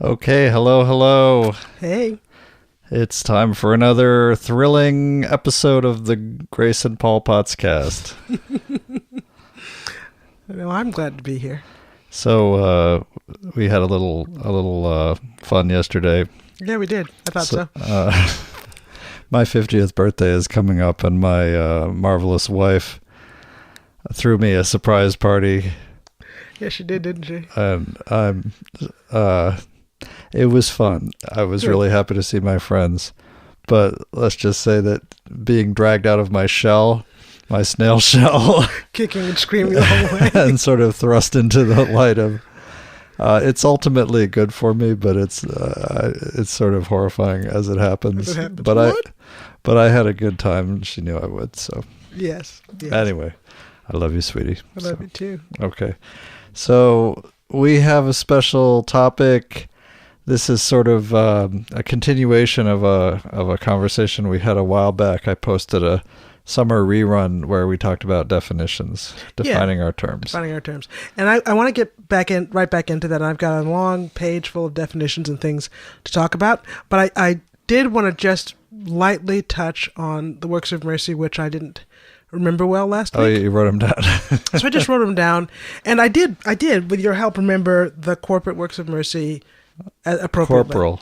Okay, hello. Hey. It's time for another thrilling episode of the Grace and Paul Pottscast. Well, I'm glad to be here. So, we had a little fun yesterday. Yeah, we did. I thought so. My 50th birthday is coming up, and my marvelous wife threw me a surprise party. Yeah, she did, didn't she? And it was fun. I was really happy to see my friends. But let's just say that being dragged out of my shell, my snail shell, kicking and screaming the whole way, and sort of thrust into the light of, it's ultimately good for me, but it's sort of horrifying as it happens. But I had a good time, and she knew I would. So yes. Anyway, I love you, sweetie. I love you too. Okay, so we have a special topic. This is sort of a continuation of a conversation we had a while back. I posted a summer rerun where we talked about definitions, defining our terms. And I want to get right back into that. I've got a long page full of definitions and things to talk about, but I did want to just lightly touch on the works of mercy, which I didn't remember well last week. Oh, you wrote them down. So I just wrote them down, and I did, with your help, remember the corporate works of mercy appropriately. Corporal.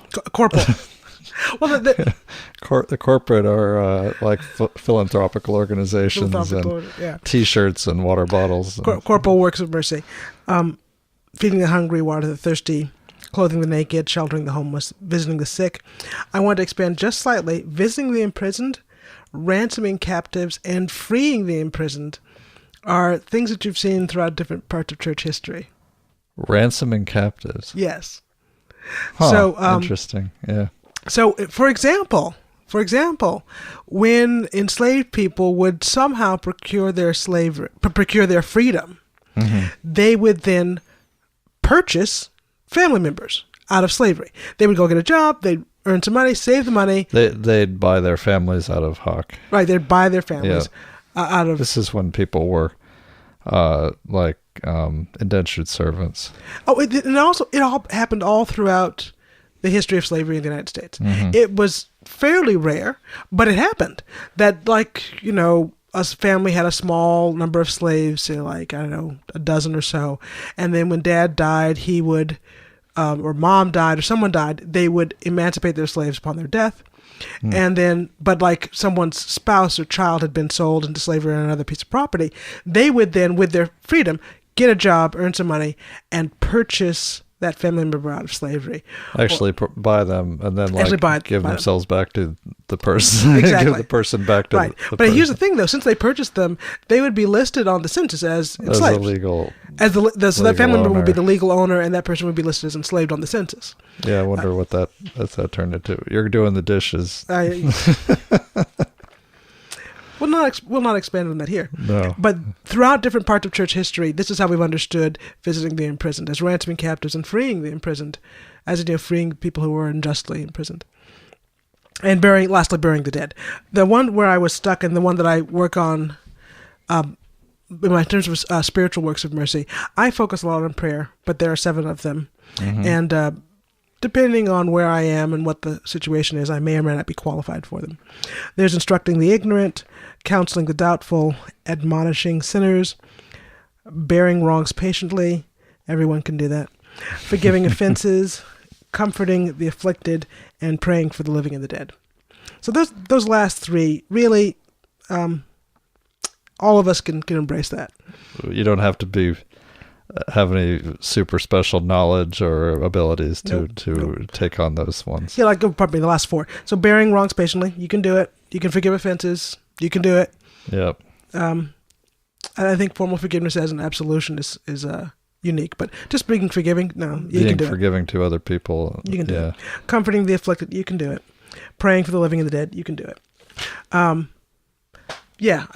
Well, the corporate are like philanthropical organizations and T-shirts and water bottles. Corporal works of mercy. Feeding the hungry, water the thirsty, clothing the naked, sheltering the homeless, visiting the sick. I want to expand just slightly. Visiting the imprisoned, ransoming captives, and freeing the imprisoned are things that you've seen throughout different parts of church history. Ransoming captives? Yes. Huh, so interesting. Yeah. So, for example, when enslaved people would somehow procure their freedom, mm-hmm. they would then purchase family members out of slavery. They would go get a job, they'd earn some money, save the money. They'd buy their families out of hock. Right, they'd buy their families out of... This is when people were indentured servants. Oh, it all happened all throughout the history of slavery in the United States. Mm-hmm. It was fairly rare, but it happened that, a family had a small number of slaves, say a dozen or so, and then when dad died, he would, or mom died, or someone died, they would emancipate their slaves upon their death. Mm. And then, but someone's spouse or child had been sold into slavery on another piece of property, they would then, with their freedom, get a job, earn some money, and purchase that family member out of slavery. Actually, buy them and then give themselves back to the person. Exactly. Give the person back to the But person. Here's the thing, though: since they purchased them, they would be listed on the census as enslaved. So that family member would be the legal owner, and that person would be listed as enslaved on the census. Yeah, I wonder what that turned into. You're doing the dishes. We'll not expand on that here. No. But throughout different parts of church history, this is how we've understood visiting the imprisoned as ransoming captives and freeing the imprisoned, as freeing people who were unjustly imprisoned, and lastly burying the dead. The one where I was stuck, and the one that I work on, in terms of spiritual works of mercy, I focus a lot on prayer, but there are 7 of them, mm-hmm. and depending on where I am and what the situation is, I may or may not be qualified for them. There's instructing the ignorant, counseling the doubtful, admonishing sinners, bearing wrongs patiently. Everyone can do that. Forgiving offenses, comforting the afflicted, and praying for the living and the dead. So those last 3, really, all of us can embrace that. You don't have to have any super special knowledge or abilities to take on those ones. Yeah, the last 4. So bearing wrongs patiently, you can do it. You can forgive offenses, you can do it. Yep. I think formal forgiveness as an absolution is unique, but just being forgiving, you can do it. Being forgiving to other people, you can do it. Comforting the afflicted, you can do it. Praying for the living and the dead, you can do it. I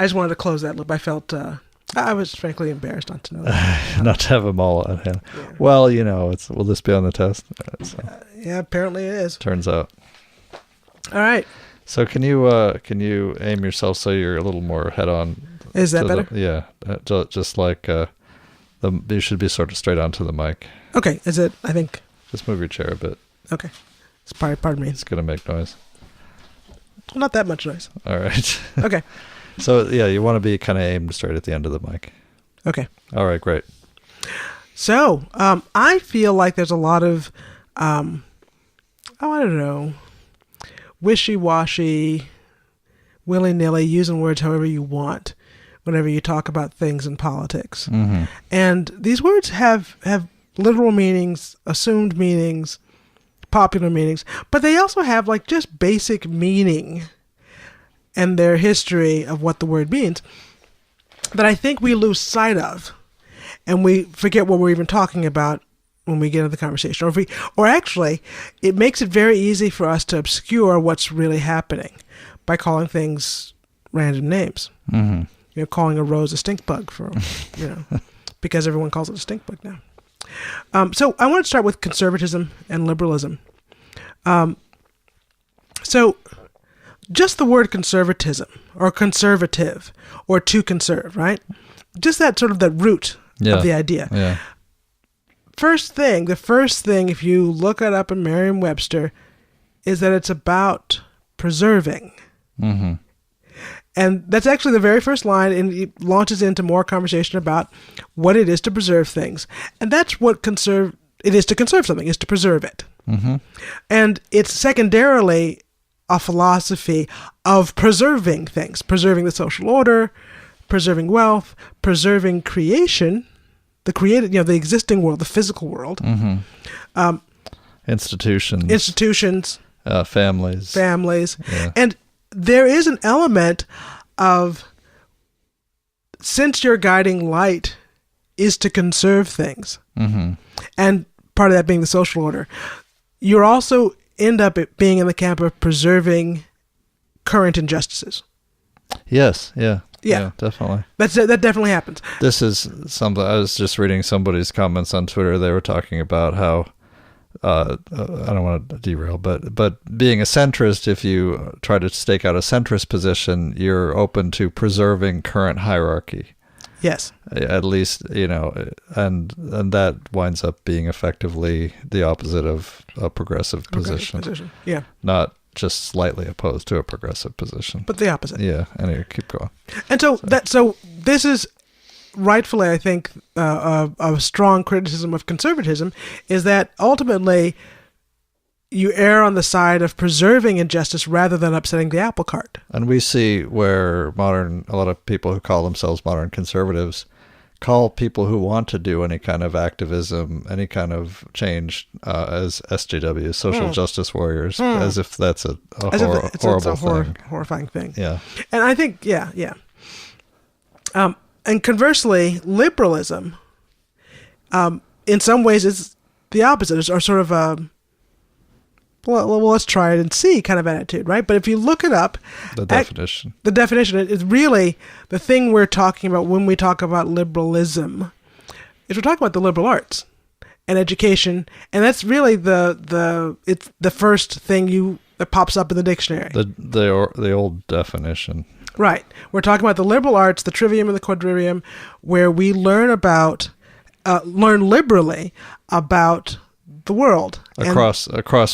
just wanted to close that loop. I felt I was frankly embarrassed not to know that. Not to have them all at hand. Yeah. Well, will this be on the test? Yeah, apparently it is. Turns out. All right. So can you aim yourself so you're a little more head on? Is that better? Just like you should be sort of straight onto the mic. Okay. Is it? I think Just move your chair a bit. Okay. Pardon me. It's going to make noise. Well, not that much noise. All right. Okay. So, yeah, you want to be kind of aimed straight at the end of the mic. Okay. All right, great. So, I feel like there's a lot of, I don't know, wishy-washy, willy-nilly, using words however you want whenever you talk about things in politics. Mm-hmm. And these words have literal meanings, assumed meanings, popular meanings, but they also have like just basic meaning and their history of what the word means that I think we lose sight of, and we forget what we're even talking about when we get into the conversation. Or actually, it makes it very easy for us to obscure what's really happening by calling things random names. Mm-hmm. Calling a rose a stink bug because everyone calls it a stink bug now. So I want to start with conservatism and liberalism. So just the word conservatism or conservative or to conserve, right? Just that sort of the root of the idea. Yeah. The first thing, if you look it up in Merriam-Webster, is that it's about preserving. Mm-hmm. And that's actually the very first line, and it launches into more conversation about what it is to preserve things. And that's what it is to conserve something, is to preserve it. Mm-hmm. And it's secondarily a philosophy of preserving things, preserving the social order, preserving wealth, preserving creation, the existing world, the physical world. Mm-hmm. Institutions. Families. Yeah. And there is an element of, since your guiding light is to conserve things, mm-hmm. and part of that being the social order, you also end up being in the camp of preserving current injustices. Yes, yeah, definitely. That definitely happens. This is something, I was just reading somebody's comments on Twitter. They were talking about how, I don't want to derail, but being a centrist, if you try to stake out a centrist position, you're open to preserving current hierarchy. Yes. At least, and that winds up being effectively the opposite of a progressive position. Yeah. Not just slightly opposed to a progressive position, but the opposite. Yeah. Anyway, keep going. And so this is rightfully, I think, a strong criticism of conservatism, is that ultimately you err on the side of preserving injustice rather than upsetting the apple cart. And we see where a lot of people who call themselves modern conservatives call people who want to do any kind of activism, any kind of change, as SJWs, social justice warriors, as if that's a horrible thing. Horrifying thing. Yeah. And I think, yeah. And conversely, liberalism, in some ways, is the opposite. It's sort of a, well, let's try it and see kind of attitude, right? But if you look it up, the definition is really the thing we're talking about when we talk about liberalism. Is we're talking about the liberal arts and education, and that's really it's the first thing that pops up in the dictionary. The old definition. Right. We're talking about the liberal arts, the trivium and the quadrivium, where we learn liberally about the world. Across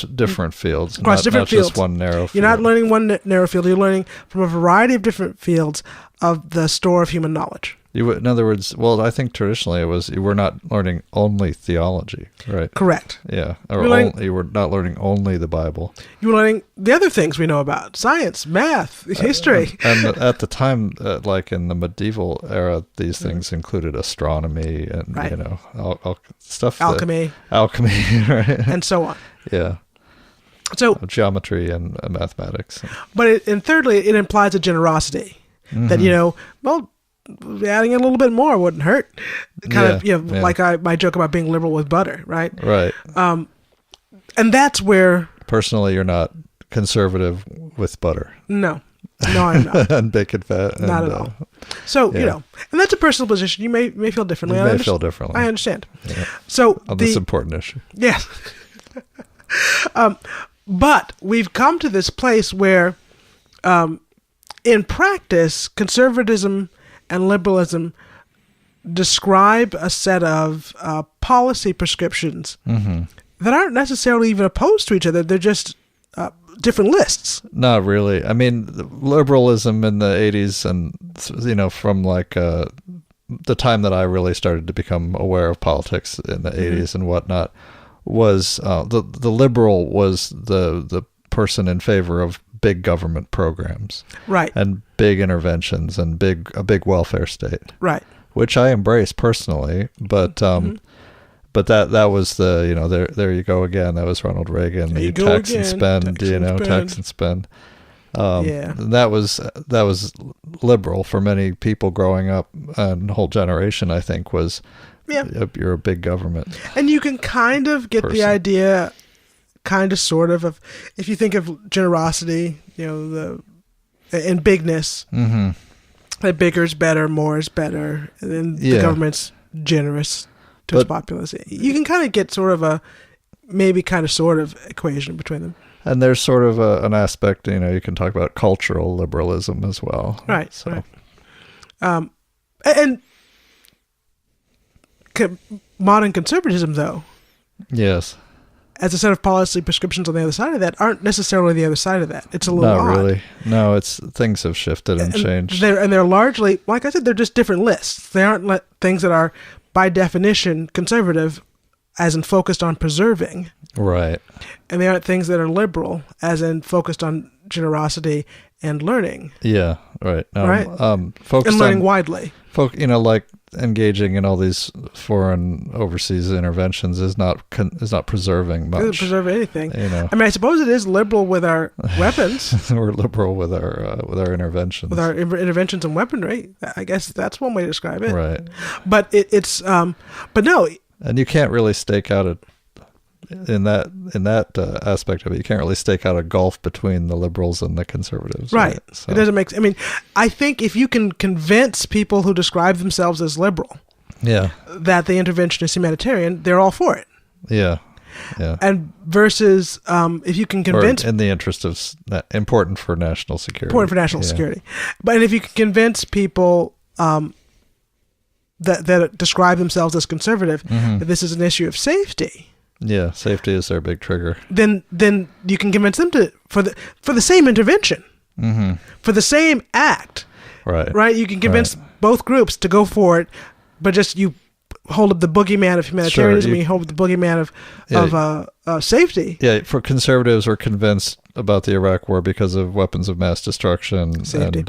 different fields. Across different fields. Not just one narrow field. You're not learning one narrow field. You're learning from a variety of different fields of the store of human knowledge. In other words, well, I think traditionally you were not learning only theology, right? Correct. Yeah. You were not learning only the Bible. You were learning the other things we know about: science, math, history. And at the time, like in the medieval era, these things included astronomy and, right. All stuff. Alchemy. Right? And so on. Yeah. So geometry and mathematics. But thirdly, it implies a generosity that, adding in a little bit more wouldn't hurt. Like my joke about being liberal with butter, right? Right. And that's where... Personally, you're not conservative with butter. No, I'm not. And bacon fat. Not at all. So, and that's a personal position. You may feel differently. You may feel differently. I understand. Yeah. So on this important issue. Yes. But we've come to this place where, in practice, conservatism and liberalism describe a set of policy prescriptions that aren't necessarily even opposed to each other. They're just different lists. Not really. I mean, liberalism in the 80s and, from like the time that I really started to become aware of politics in the 80s and whatnot was the liberal was the person in favor of big government programs. Right. And big interventions and a big welfare state. Right. Which I embrace personally, but but that was the there you go again. That was Ronald Reagan. There you the go tax again. and spend, tax and spend. That was liberal for many people growing up, and the whole generation, I think, was you're a big government. And you can kind of get the idea, kind of sort of if you think of generosity, and bigness. Mm-hmm. That bigger is better, more is better, and then the government's generous to its populace. You can kind of get sort of a maybe kind of sort of equation between them. And there's sort of an aspect, you can talk about cultural liberalism as well. Right. So, right. And modern conservatism, though. Yes. As a set of policy prescriptions on the other side of that aren't necessarily the other side of that. It's a little odd. Not really. No, things have shifted and changed. They're largely, like I said, they're just different lists. They aren't things that are, by definition, conservative, as in focused on preserving. Right. And they aren't things that are liberal, as in focused on generosity and learning. Yeah, right. Right? Focused and learning on, widely. Like engaging in all these foreign overseas interventions is not preserving much. It doesn't preserve anything. I mean, I suppose it is liberal with our weapons. We're liberal with our interventions. With our interventions and weaponry. I guess that's one way to describe it. Right. But it's but no. And you can't really stake out in that aspect of it. You can't really stake out a gulf between the liberals and the conservatives. Right. So. It doesn't make. I mean, I think if you can convince people who describe themselves as liberal, that the intervention is humanitarian, they're all for it. Yeah. Yeah. And versus if you can convince, or in the interest of important for national security. Security. But if you can convince people that describe themselves as conservative, that this is an issue of safety. Yeah, safety is their big trigger. Then you can convince them for the same intervention, for the same act. Right. Right. You can convince both groups to go for it, but just you hold up the boogeyman of humanitarianism. You hold up the boogeyman of safety. Yeah. For conservatives, we're convinced about the Iraq War because of weapons of mass destruction, safety.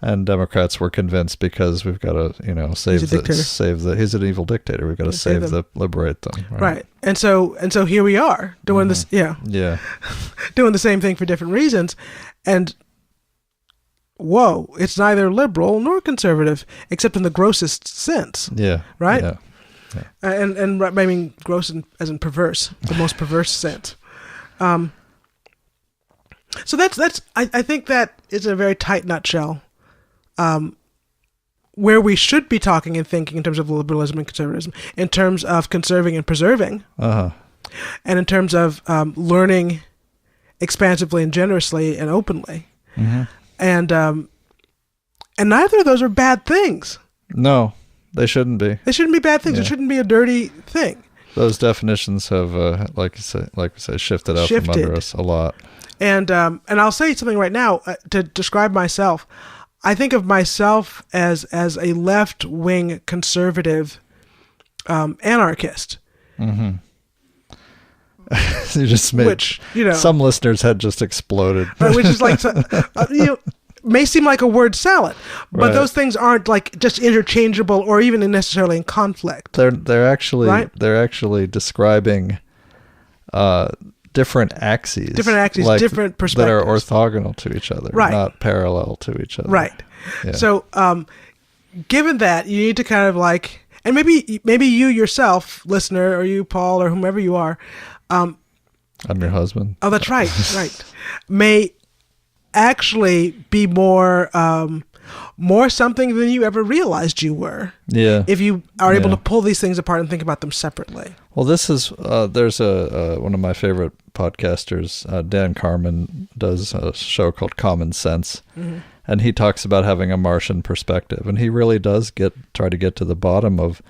And Democrats were convinced because we've got to, he's an evil dictator. We've got to liberate them. Right. And so here we are doing this. Yeah. Yeah. Doing the same thing for different reasons. And whoa, it's neither liberal nor conservative, except in the grossest sense. Yeah. Right. Yeah. And I mean, gross as in perverse, the most perverse sense. So that's I think that is a very tight nutshell. Where we should be talking and thinking in terms of liberalism and conservatism, in terms of conserving and preserving, and in terms of learning expansively and generously and openly, and neither of those are bad things. No, they shouldn't be. They shouldn't be bad things. It shouldn't be a dirty thing. Those definitions have, like we say, shifted out from under us a lot. And I'll say something right now to describe myself. I think of myself as a left-wing conservative anarchist. You just made some listeners had just exploded. Which is like may seem like a word salad, but those things aren't like just interchangeable or even necessarily in conflict. They're actually describing different axes, different perspectives that are orthogonal to each other, not parallel to each other. Right. Yeah. So, given that, you need to kind of and maybe you yourself, listener, or you, Paul, or whomever you are, I'm your husband. Oh, that's right. Right. May actually be more something than you ever realized you were. Yeah. If you are able to pull these things apart and think about them separately. Well, this is there's one of my favorite podcasters, Dan Carmen, does a show called Common Sense, and he talks about having a Martian perspective, and he really does try to get to the bottom of,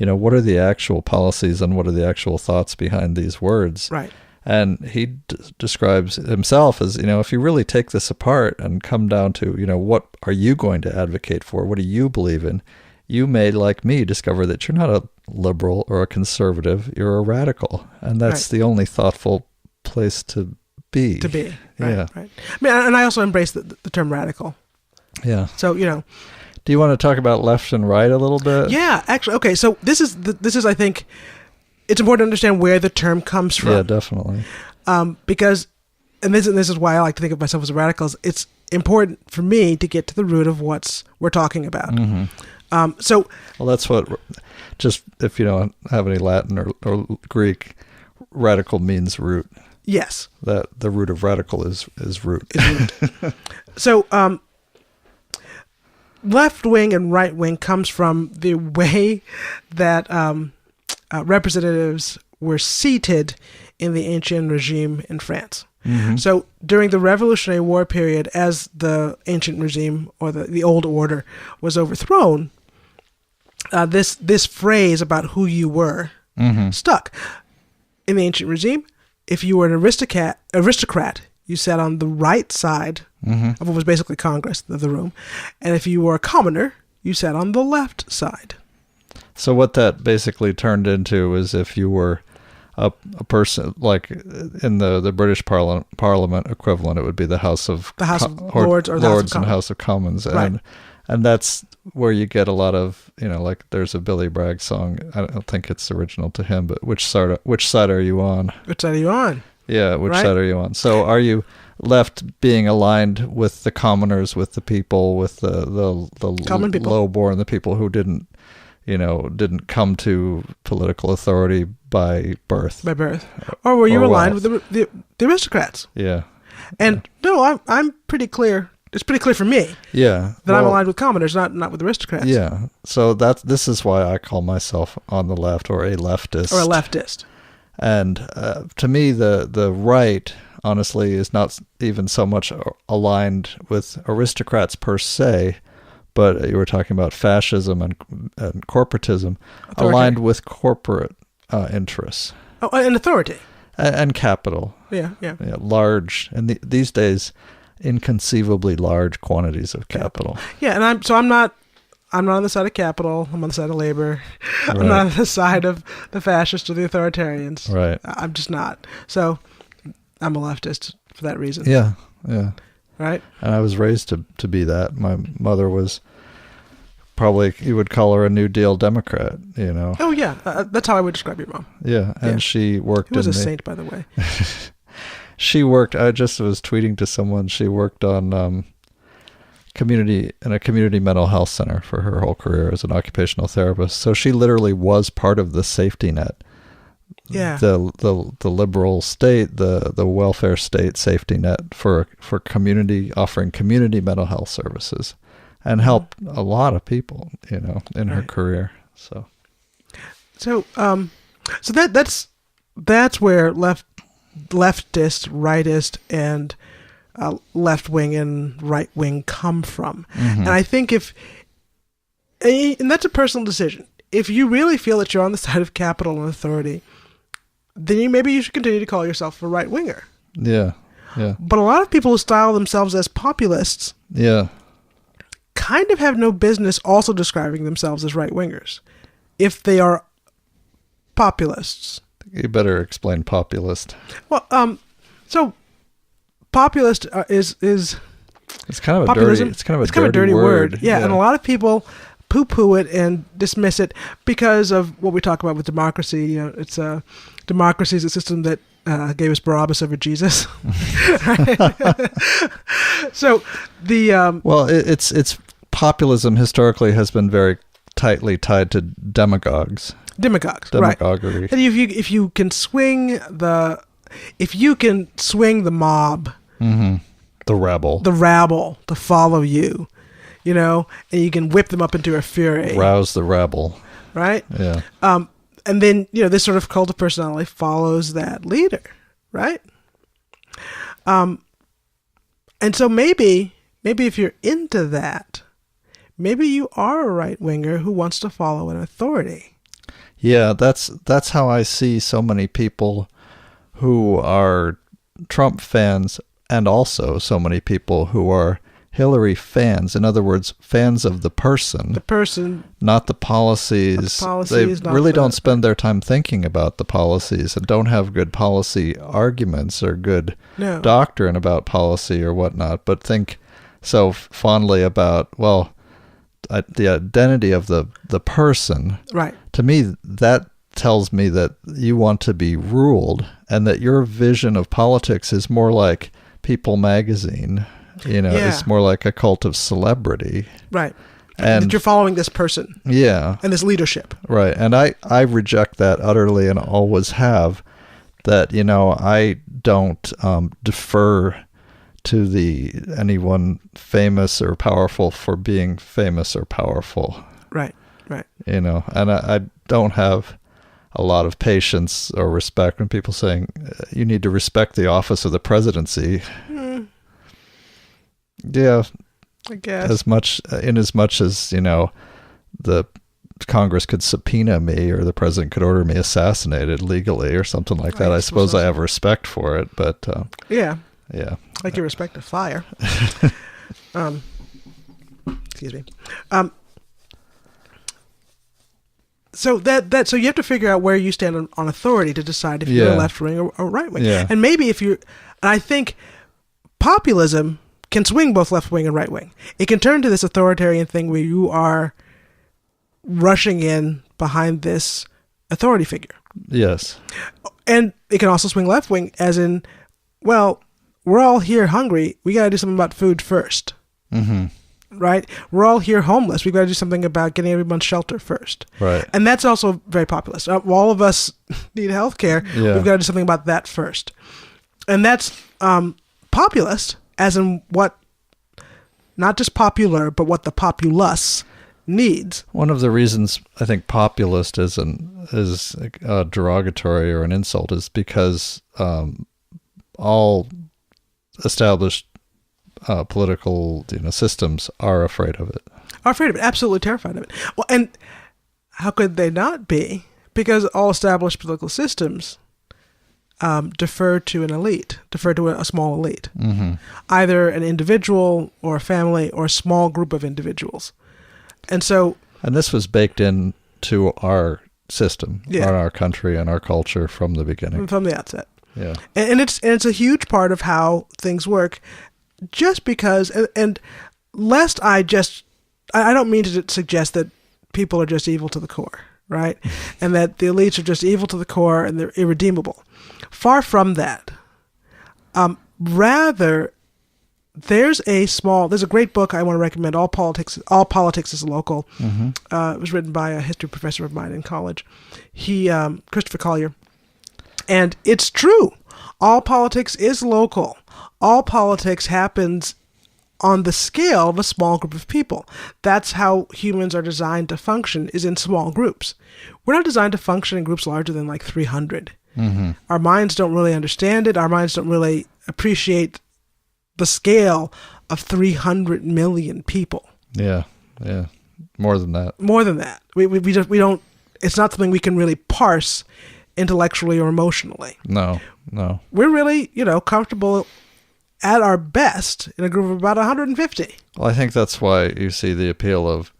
what are the actual policies and what are the actual thoughts behind these words? Right. And he describes himself as, if you really take this apart and come down to, what are you going to advocate for? What do you believe in? You may, like me, discover that you're not a liberal or a conservative. You're a radical. And that's the only thoughtful place to be. To be. Right, yeah. Right. I mean, and I also embrace the term radical. Yeah. So, Do you want to talk about left and right a little bit? Yeah, actually. Okay. So this is, I think, it's important to understand where the term comes from. Yeah, definitely. Because, and this is why I like to think of myself as a radical. It's important for me to get to the root of what we're talking about. Mm-hmm. Well, that's what, just if you don't have any Latin or Greek, radical means root. Yes. That the root of radical is root. So, left wing and right wing comes from the way that representatives were seated in the ancient regime in France. Mm-hmm. So during the Revolutionary War period, as the ancient regime or the old order was overthrown, this phrase about who you were stuck. In the ancient regime, if you were an aristocrat, you sat on the right side of what was basically Congress, of the room. And if you were a commoner, you sat on the left side. So what that basically turned into was if you were a person, like in the British Parliament equivalent, it would be the House of Lords or the House of Commons. And House of Commons. Right. And that's where you get a lot of, like there's a Billy Bragg song. I don't think it's original to him, but which side are you on? Which side are you on? Yeah, which side are you on? So are you left being aligned with the commoners, with the people, with the common people, lowborn, the people who didn't come to political authority by birth? Or were you aligned with the aristocrats? Yeah. And no, I'm pretty clear. It's pretty clear for me. Yeah. That I'm aligned with commoners, not with aristocrats. Yeah. So this is why I call myself on the left, or a leftist. And to me, the right, honestly, is not even so much aligned with aristocrats per se, but you were talking about fascism and corporatism, aligned with corporate interests. Oh, and authority. And capital. Yeah. Large, and these days, inconceivably large quantities of capital. Yeah, and I'm not on the side of capital. I'm on the side of labor. Right. I'm not on the side of the fascists or the authoritarians. Right. I'm just not. So I'm a leftist for that reason. Yeah. Right. And I was raised to be that. My mother was probably, you would call her a New Deal Democrat, Oh, yeah. That's how I would describe your mom. Yeah. And she worked She was a saint, by the way. She worked, I just was tweeting to someone, she worked on in a community mental health center for her whole career as an occupational therapist. So she literally was part of the safety net. Yeah. The liberal state, the welfare state safety net for offering community mental health services, and helped a lot of people, in her career. So that's where leftist, rightist, and left wing and right wing come from. And I think and that's a personal decision. If you really feel that you're on the side of capital and authority, then maybe you should continue to call yourself a right winger. Yeah. But a lot of people who style themselves as populists, kind of have no business also describing themselves as right wingers, if they are populists. You better explain populist. Well, so populist is it's kind of populism. It's kind of a dirty word. Yeah, and a lot of people poo-poo it and dismiss it because of what we talk about with democracy. It's democracy is a system that gave us Barabbas over Jesus. So it's populism historically has been very tightly tied to demagogues. Demagoguery. Right. And if you can swing the mob, the rabble to follow you, and you can whip them up into a fury, rouse the rabble, right? Yeah. And then this sort of cult of personality follows that leader, right? And so maybe if you're into that, maybe you are a right winger who wants to follow an authority. Yeah, that's how I see so many people who are Trump fans, and also so many people who are Hillary fans. In other words, fans of the person. The person. Not the policies. They really don't spend their time thinking about the policies and don't have good policy arguments or good doctrine about policy or whatnot, but think so fondly about, well, the identity of the person. Right. To me, that tells me that you want to be ruled, and that your vision of politics is more like People magazine. It's more like a cult of celebrity. Right. And that you're following this person. Yeah. And this leadership. Right. And I reject that utterly, and always have. That, I don't defer to anyone famous or powerful for being famous or powerful. Right. Right. And I don't have a lot of patience or respect when people saying you need to respect the office of the presidency. Yeah, I guess as much as the Congress could subpoena me, or the president could order me assassinated legally or something like that. I suppose I have respect for it, but yeah, like you respect a fire. Excuse me. So so you have to figure out where you stand on authority to decide if you're left wing or right wing. Yeah. And maybe I think populism can swing both left wing and right wing. It can turn to this authoritarian thing where you are rushing in behind this authority figure. Yes. And it can also swing left wing, as in, well, we're all here hungry. We got to do something about food first. Mm-hmm. Right? We're all here homeless. We've got to do something about getting everyone shelter first. Right. And that's also very populist. All of us need health care. Yeah. We've got to do something about that first. And that's populist, as in what, not just popular, but what the populace needs. One of the reasons I think populist is a derogatory or an insult is because all established political systems are afraid of it. Are afraid of it, absolutely terrified of it. Well, and how could they not be? Because all established political systems defer to an elite, defer to a small elite. Mm-hmm. Either an individual or a family or a small group of individuals. And this was baked into our system, our country and our culture from the beginning. From the outset. Yeah. And it's a huge part of how things work, just because, and lest I don't mean to suggest that people are just evil to the core, right? And that the elites are just evil to the core and they're irredeemable. Far from that. Rather, there's a great book I want to recommend, All Politics is Local. Mm-hmm. It was written by a history professor of mine in college. Christopher Collier. And it's true. All politics is local. All politics happens on the scale of a small group of people. That's how humans are designed to function, is in small groups. We're not designed to function in groups larger than like 300. Mm-hmm. Our minds don't really understand it. Our minds don't really appreciate the scale of 300 million people. Yeah. More than that. We don't, it's not something we can really parse intellectually or emotionally. No. We're really, comfortable at our best in a group of about 150. Well, I think that's why you see the appeal of,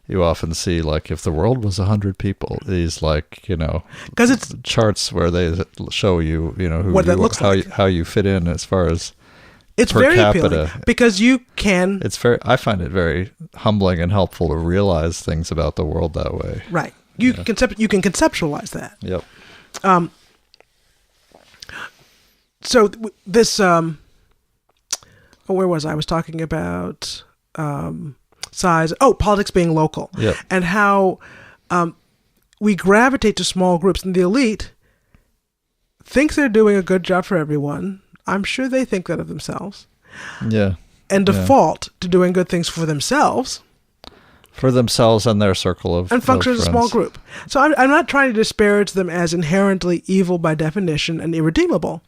you often see, like, if the world was 100 people, these, like, because it's charts where they show you, who what that looks like, how you fit in as far as it's per very capita. Appealing because you can. I find it very humbling and helpful to realize things about the world that way. Right. You can conceptualize that. Yep. So this, where was I? I was talking about size. Oh, politics being local. Yep. And how we gravitate to small groups. And the elite thinks they're doing a good job for everyone. I'm sure they think that of themselves. Yeah. And default to doing good things for themselves. For themselves and their circle of and function as a friends. small group. So I'm not trying to disparage them as inherently evil by definition and irredeemable.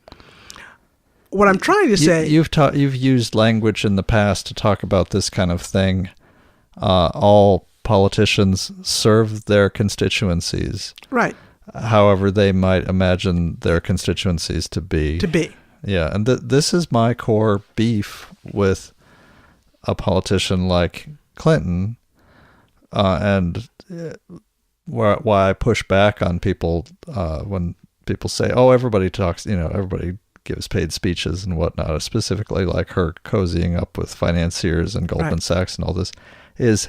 What I'm trying to say... You've used language in the past to talk about this kind of thing. All politicians serve their constituencies. Right. However they might imagine their constituencies to be. Yeah, and this is my core beef with a politician like Clinton, and why I push back on people when people say, "Oh, everybody talks," everybody gives paid speeches and whatnot, specifically like her cozying up with financiers and Goldman Sachs and all this, is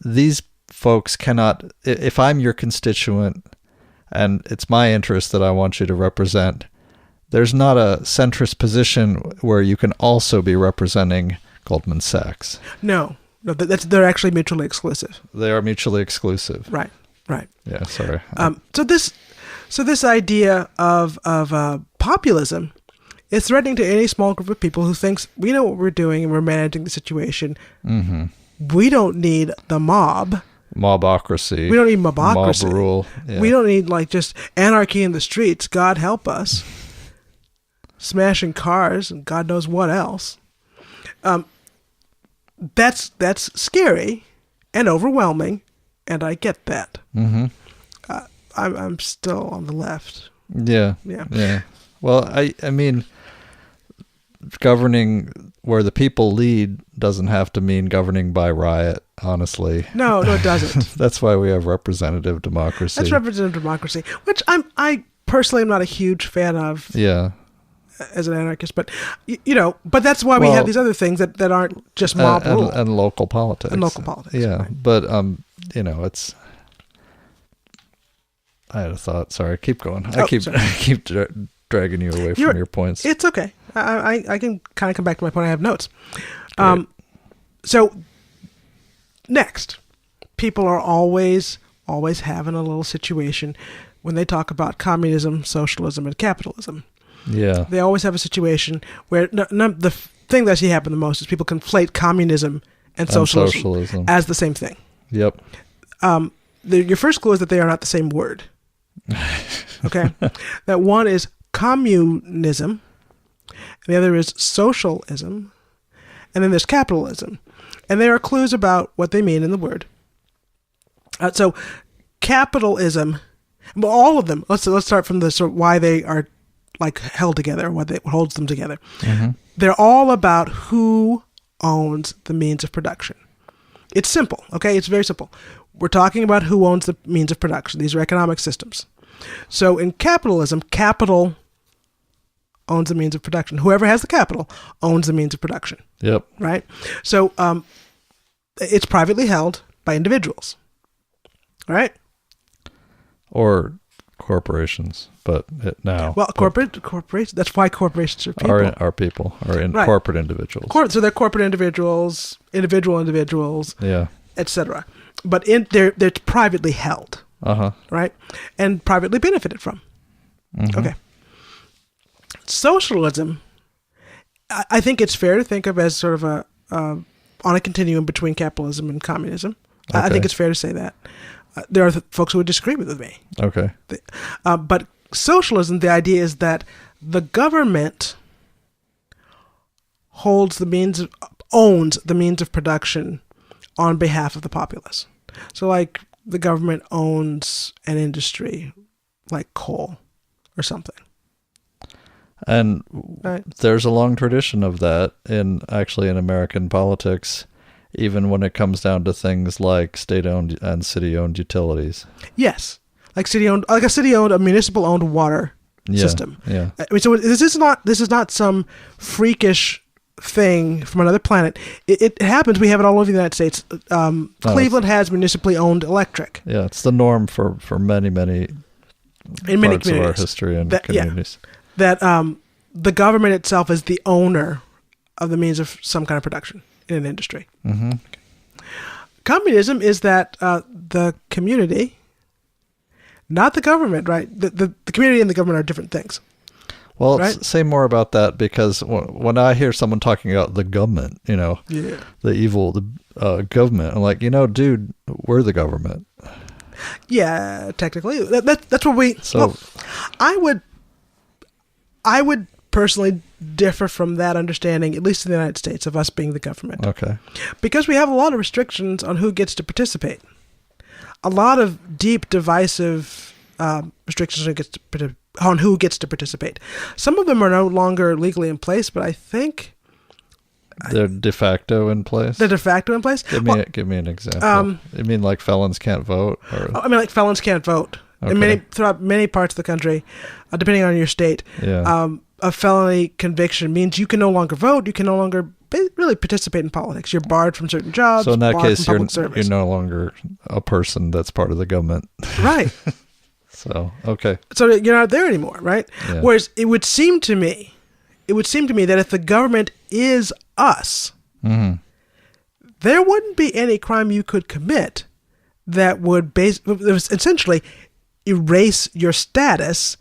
these folks cannot, if I'm your constituent and it's my interest that I want you to represent, there's not a centrist position where you can also be representing Goldman Sachs. No, they're actually mutually exclusive. They are mutually exclusive. Right. Yeah, sorry. So this idea of populism is threatening to any small group of people who thinks we know what we're doing and we're managing the situation. Mm-hmm. We don't need the mob. Mobocracy. We don't need mobocracy. Mob rule. Yeah. We don't need just anarchy in the streets. God help us. Smashing cars and God knows what else. That's scary and overwhelming, and I get that. Mm-hmm. I'm still on the left. Yeah. Well, I mean, governing where the people lead doesn't have to mean governing by riot, honestly. No, it doesn't. That's why we have representative democracy. That's representative democracy, which I personally am not a huge fan of. Yeah. As an anarchist, but but that's why we have these other things that aren't just mob rule and local politics. Yeah, right. But it's. I had a thought. Sorry, keep going. I keep dragging you away from your points. It's okay. I can kind of come back to my point. I have notes. So next, people are always having a little situation when they talk about communism, socialism, and capitalism. Yeah. They always have a situation where the thing that I see happen the most is people conflate communism and socialism as the same thing. Yep. Your first clue is that they are not the same word. Okay? That one is communism, and the other is socialism, and then there's capitalism. And there are clues about what they mean in the word. So capitalism, well, all of them, let's start from the sort of why they are held together, what holds them together. Mm-hmm. They're all about who owns the means of production. It's simple, okay? It's very simple. We're talking about who owns the means of production. These are economic systems. So in capitalism, capital owns the means of production. Whoever has the capital owns the means of production. Yep. Right? So it's privately held by individuals. All right? Or corporations, but corporations. That's why corporations are people. Are people, corporate individuals. So they're corporate individuals, individuals, yeah, etc. But they're privately held, right, and privately benefited from. Mm-hmm. Okay. Socialism, I think it's fair to think of as sort of on a continuum between capitalism and communism. Okay. I think it's fair to say that. There are folks who would disagree with me. Okay. But socialism, the idea is that the government owns the means of production on behalf of the populace. So the government owns an industry like coal or something. And there's a long tradition of that in American politics, even when it comes down to things like state-owned and city-owned utilities. Yes, like a municipal-owned water system. Yeah. I mean, so this is not some freakish thing from another planet. It happens. We have it all over the United States. Cleveland has municipally owned electric. Yeah, it's the norm for many parts of our history and communities. That the government itself is the owner of the means of some kind of production in an industry. Mm-hmm. Communism is that the community, not the government, right? The community and the government are different things. Well, right? Say more about that, because when I hear someone talking about the government, the evil government, I'm like, dude, we're the government. Yeah, technically, that's what we. So, I would personally differ from that understanding, at least in the United States, of us being the government. Okay. Because we have a lot of restrictions on who gets to participate. A lot of deep, divisive restrictions on who gets to participate. Some of them are no longer legally in place, but I think they're de facto in place. They're de facto in place. Give me an example. You mean like felons can't vote? Or? I mean like felons can't vote. Okay. Throughout many parts of the country, depending on your state, a felony conviction means you can no longer vote. You can no longer really participate in politics. You're barred from certain jobs. So in that case, you're service. no longer a person that's part of the government. Right. So, okay. So you're not there anymore, right? Yeah. Whereas it would seem to me that if the government is us, there wouldn't be any crime you could commit that would essentially erase your status.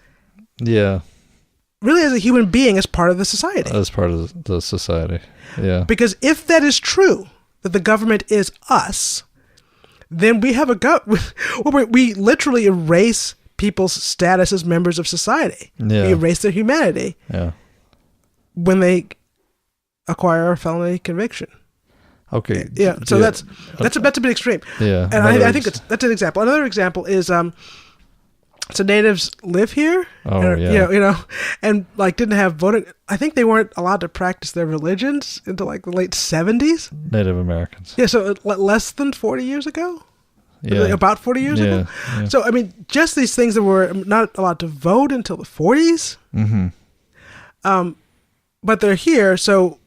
Yeah. Really, as a human being, as part of the society. As part of the society. Yeah. Because if that is true, that the government is us, then we have we literally erase people's status as members of society. Yeah. We erase their humanity. Yeah. When they acquire a felony conviction. Okay. Yeah. So that's a bit extreme. Yeah. And I think that's an example. Another example is so natives live here. Oh, yeah. And like didn't have voting. I think they weren't allowed to practice their religions until like the late 70s. Native Americans. Yeah. So less than 40 years ago. Yeah. About 40 years ago. Yeah. So I mean, just these things that were not allowed to vote until the 40s. But they're here, so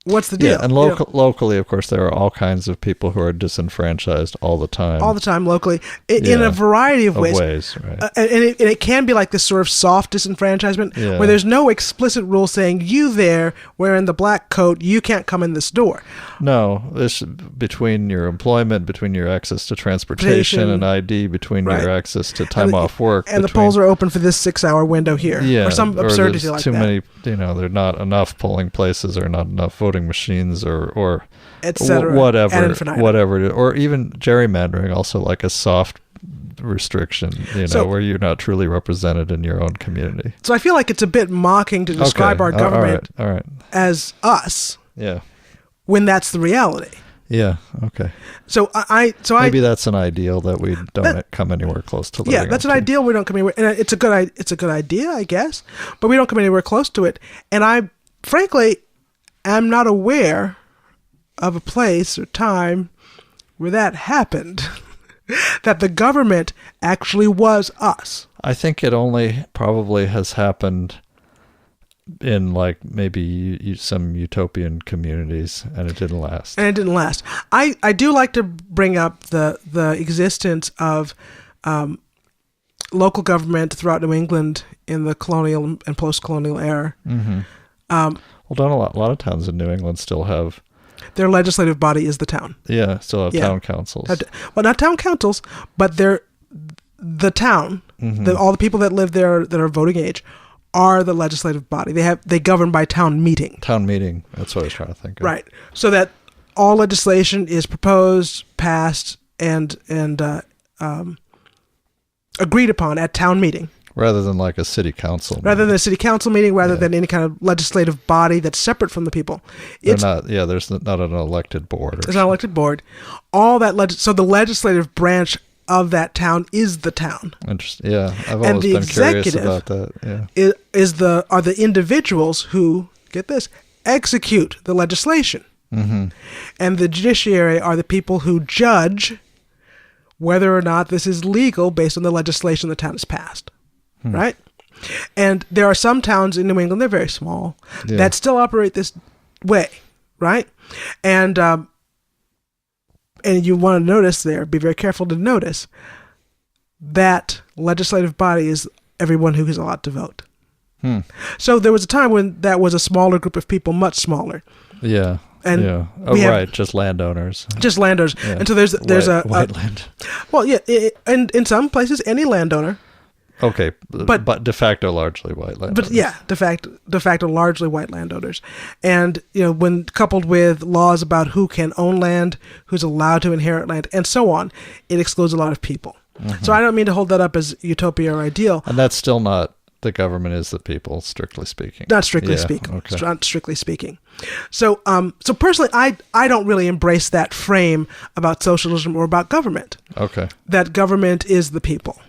what's the deal? Yeah, and locally, of course, there are all kinds of people who are disenfranchised all the time. All the time, locally, in a variety of ways. Right. And it can be like this sort of soft disenfranchisement, where there's no explicit rule saying, you there, wearing the black coat, you can't come in this door. No, this between your employment, between your access to transportation and ID, between your access to time off work. And the polls are open for this 6-hour window here. Yeah, or some absurdity like that. Too many, there are not enough polling places or not enough voting machines or etc. whatever, or even gerrymandering, also like a soft restriction, where you're not truly represented in your own community. So I feel like it's a bit mocking to describe our government as us. Yeah. When that's the reality. Yeah. Okay. So maybe that's an ideal that we don't come anywhere close to living. Yeah, that's an ideal we don't come anywhere, and it's a good idea, I guess, but we don't come anywhere close to it. And I, frankly, am not aware of a place or time where that happened, that the government actually was us. I think it only probably has happened in like maybe some utopian communities, and it didn't last. I do like to bring up the existence of local government throughout New England in the colonial and post-colonial era. Well, don't a lot of towns in New England still have their legislative body is the town. Yeah, still have town councils. Well, not town councils, but they're the town. All the people that live there that are voting age are the legislative body. They govern by town meeting. Town meeting. That's what I was trying to think of. Right. So that all legislation is proposed, passed, and agreed upon at town meeting. Rather than like a city council meeting. Rather than a city council meeting, rather than any kind of legislative body that's separate from the people. There's not an elected board. There's not an elected board. All that so the legislative branch of that town is the town. Interesting. Yeah, I've always been curious about that. Yeah, are the individuals who, get this, execute the legislation, and the judiciary are the people who judge whether or not this is legal based on the legislation the town has passed. Right? And there are some towns in New England, they're very small, that still operate this way, right? And you want to notice there, be very careful to notice, that legislative body is everyone who is allowed to vote. So there was a time when that was a smaller group of people, much smaller. Yeah. And just landowners. Just landowners. Yeah. And so there's white land. Well, yeah, and in some places, any landowner. Okay, but de facto largely white landowners. But yeah, de facto largely white landowners. And when coupled with laws about who can own land, who's allowed to inherit land, and so on, it excludes a lot of people. So I don't mean to hold that up as utopia or ideal. And that's still not the government is the people, strictly speaking. Not strictly speaking. Okay. Not strictly speaking. So, so personally, I don't really embrace that frame about socialism or about government. Okay. That government is the people.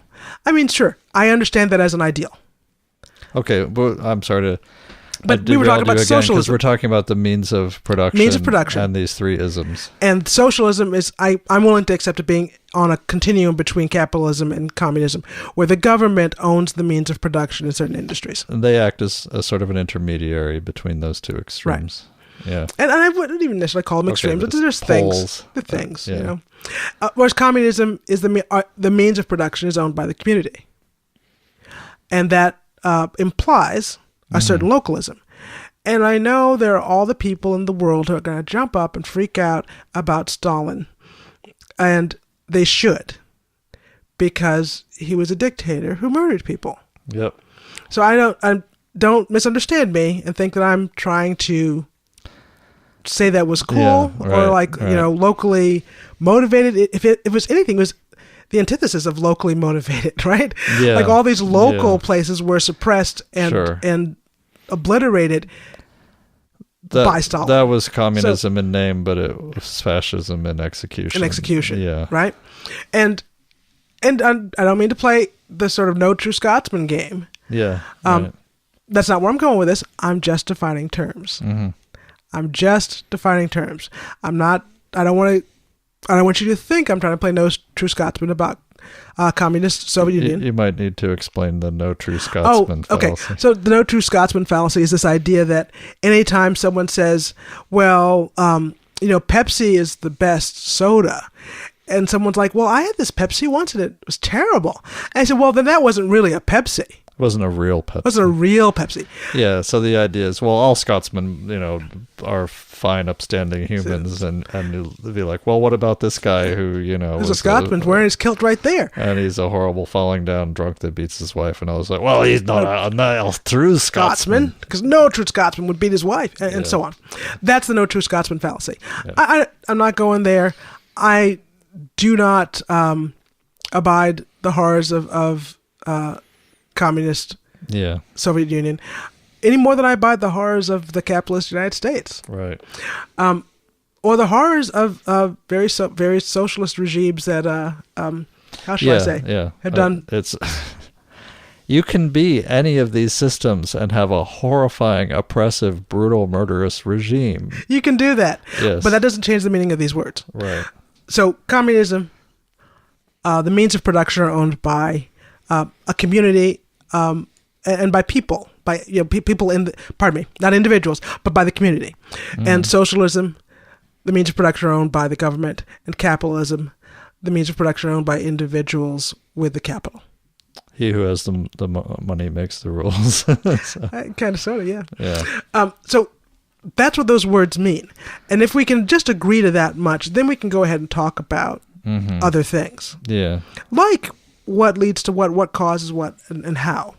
I mean, sure, I understand that as an ideal. Okay, but I'm sorry to... But we were talking about socialism. Because we're talking about the means of production. Means of production. And these three isms. And socialism is, I'm willing to accept it being on a continuum between capitalism and communism, where the government owns the means of production in certain industries. And they act as a sort of an intermediary between those two extremes. Right. Yeah. And I wouldn't even necessarily call them extremes, but there's things. The things, you know. Whereas communism is the means of production is owned by the community. And that implies a certain localism. And I know there are all the people in the world who are going to jump up and freak out about Stalin. And they should. Because he was a dictator who murdered people. Yep. So I don't misunderstand me and think that I'm trying to say that was cool or you know, locally motivated. If it was anything, it was the antithesis of locally motivated, right? Yeah. Like all these local places were suppressed and obliterated by Stalin. That was communism in name, but it was fascism in execution. Yeah. Right? And I don't mean to play the sort of no true Scotsman game. Yeah. That's not where I'm going with this. I'm just defining terms. Mm-hmm. I'm just defining terms. I don't want you to think I'm trying to play no true Scotsman about communist Soviet Union. You might need to explain the no true Scotsman fallacy. Okay. So the no true Scotsman fallacy is this idea that anytime someone says, well, you know, Pepsi is the best soda, and someone's like, well, I had this Pepsi once and it was terrible. And I said, well, then that wasn't really a Pepsi. It wasn't a real Pepsi. It wasn't a real Pepsi. Yeah, so the idea is, well, all Scotsmen, you know, are fine, upstanding humans, and you'll be like, well, what about this guy who, you know... There's a Scotsman wearing his kilt right there. And he's a horrible falling down drunk that beats his wife, and I was like, well, he's not a true Scotsman. Because no true Scotsman would beat his wife, and so on. That's the no true Scotsman fallacy. Yeah. I'm not going there. I do not abide the horrors of communist Soviet Union any more than I abide the horrors of the capitalist United States, right? Or the horrors of various socialist regimes that how should I say have done. It's you can be any of these systems and have a horrifying, oppressive, brutal, murderous regime. You can do that, yes, but that doesn't change the meaning of these words, right? So communism, the means of production are owned by a community. And by people, people not individuals, but by the community. And socialism, the means of production are owned by the government, and capitalism, the means of production are owned by individuals with the capital. He who has the money makes the rules. Kind of, sort of, yeah. Yeah. So that's what those words mean. And if we can just agree to that much, then we can go ahead and talk about other things. Yeah. Like what leads to what causes what, and how.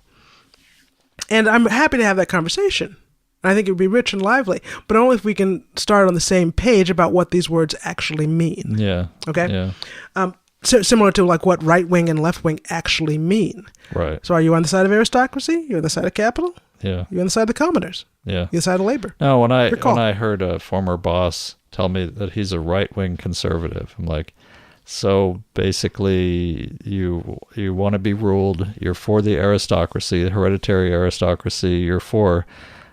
And I'm happy to have that conversation. I think it would be rich and lively, but only if we can start on the same page about what these words actually mean. Yeah. Okay? Yeah. So similar to like what right wing and left wing actually mean. Right. So are you on the side of aristocracy? You're on the side of capital? Yeah. You're on the side of the commoners? Yeah. You're on the side of labor? No, when I heard a former boss tell me that he's a right wing conservative, I'm like, so basically, you want to be ruled. You're for the aristocracy, the hereditary aristocracy. You're for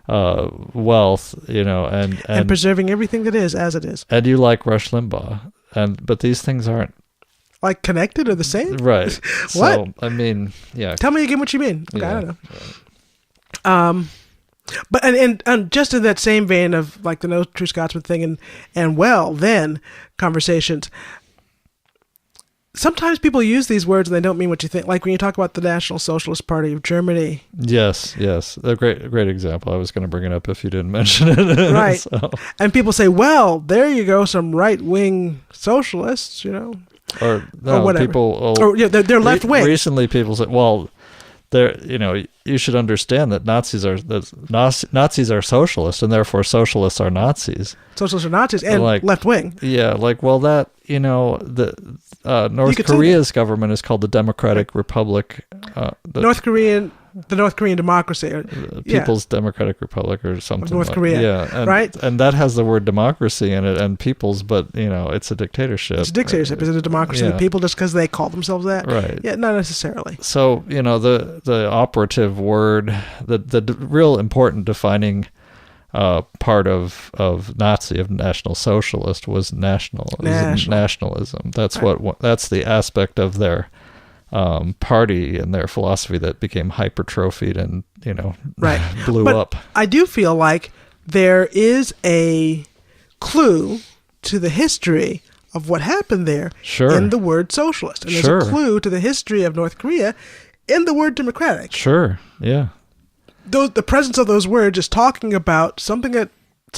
wealth, you know, and preserving everything that is as it is. And you like Rush Limbaugh, but these things aren't like connected or the same, right? What? So, I mean, yeah. Tell me again what you mean. Okay, yeah. I don't know. Right. But and just in that same vein of like the no true Scotsman thing and well then conversations. Sometimes people use these words and they don't mean what you think. Like when you talk about the National Socialist Party of Germany. Yes. A great example. I was going to bring it up if you didn't mention it. Right. So. And people say, well, there you go, some right-wing socialists, you know. Or whatever. People... they're left-wing. Recently people say, well, you should understand that Nazis are socialists, and therefore socialists are Nazis. Socialists are Nazis and left-wing. Yeah, that, North Korea's government is called the Democratic Republic. North Korean The North Korean democracy. People's Democratic Republic or something. North Korea. Yeah. Right? And that has the word democracy in it and people's, but, it's a dictatorship. It's a dictatorship. Is it a democracy of the people just because they call themselves that? Right. Yeah, not necessarily. So, the operative word, the real important defining part of National Socialist was nationalism. That's right. That's the aspect of their party and their philosophy that became hypertrophied and blew up. I do feel like there is a clue to the history of what happened there in the word socialist, and there's a clue to the history of North Korea in the word democratic. Sure, yeah. The presence of those words is talking about some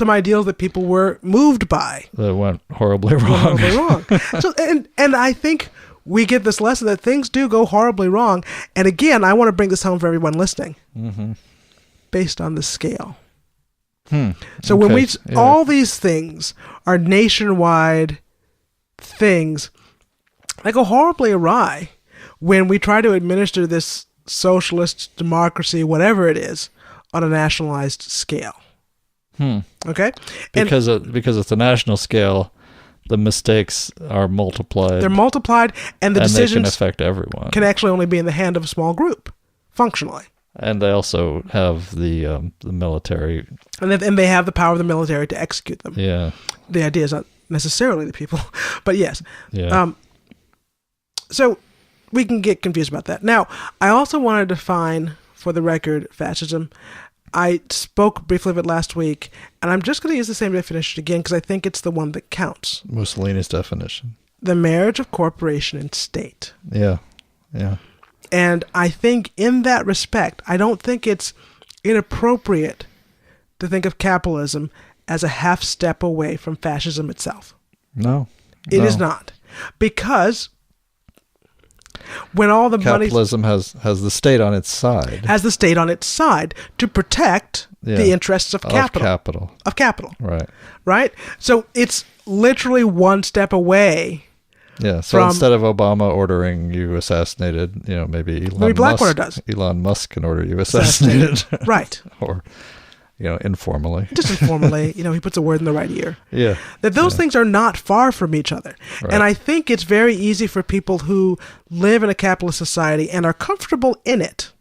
ideals that people were moved by. That went horribly wrong. So, and I think we get this lesson that things do go horribly wrong. And again, I want to bring this home for everyone listening. Mm-hmm. Based on the scale. So when all these things are nationwide things that go horribly awry when we try to administer this socialist democracy, whatever it is, on a nationalized scale. Okay? Because at the national scale, the mistakes are multiplied. They're multiplied, and the decisions they can affect everyone. Can actually only be in the hand of a small group, functionally. And they also have the military. And they have the power of the military to execute them. Yeah. The idea is not necessarily the people, but yes. Yeah. So we can get confused about that. Now, I also want to define, for the record, fascism. I spoke briefly of it last week, and I'm just going to use the same definition again because I think it's the one that counts. Mussolini's definition. The marriage of corporation and state. Yeah, yeah. And I think in that respect, I don't think it's inappropriate to think of capitalism as a half step away from fascism itself. No. It is not. Because when all the capitalism has the state on its side. Has the state on its side to protect the interests of capital. Of capital. Right. Right? So it's literally one step away. Yeah. So instead of Obama ordering you assassinated, maybe Elon Musk can order you assassinated. Right. Or informally. Just informally, he puts a word in the right ear. Yeah. That those things are not far from each other. Right. And I think it's very easy for people who live in a capitalist society and are comfortable in it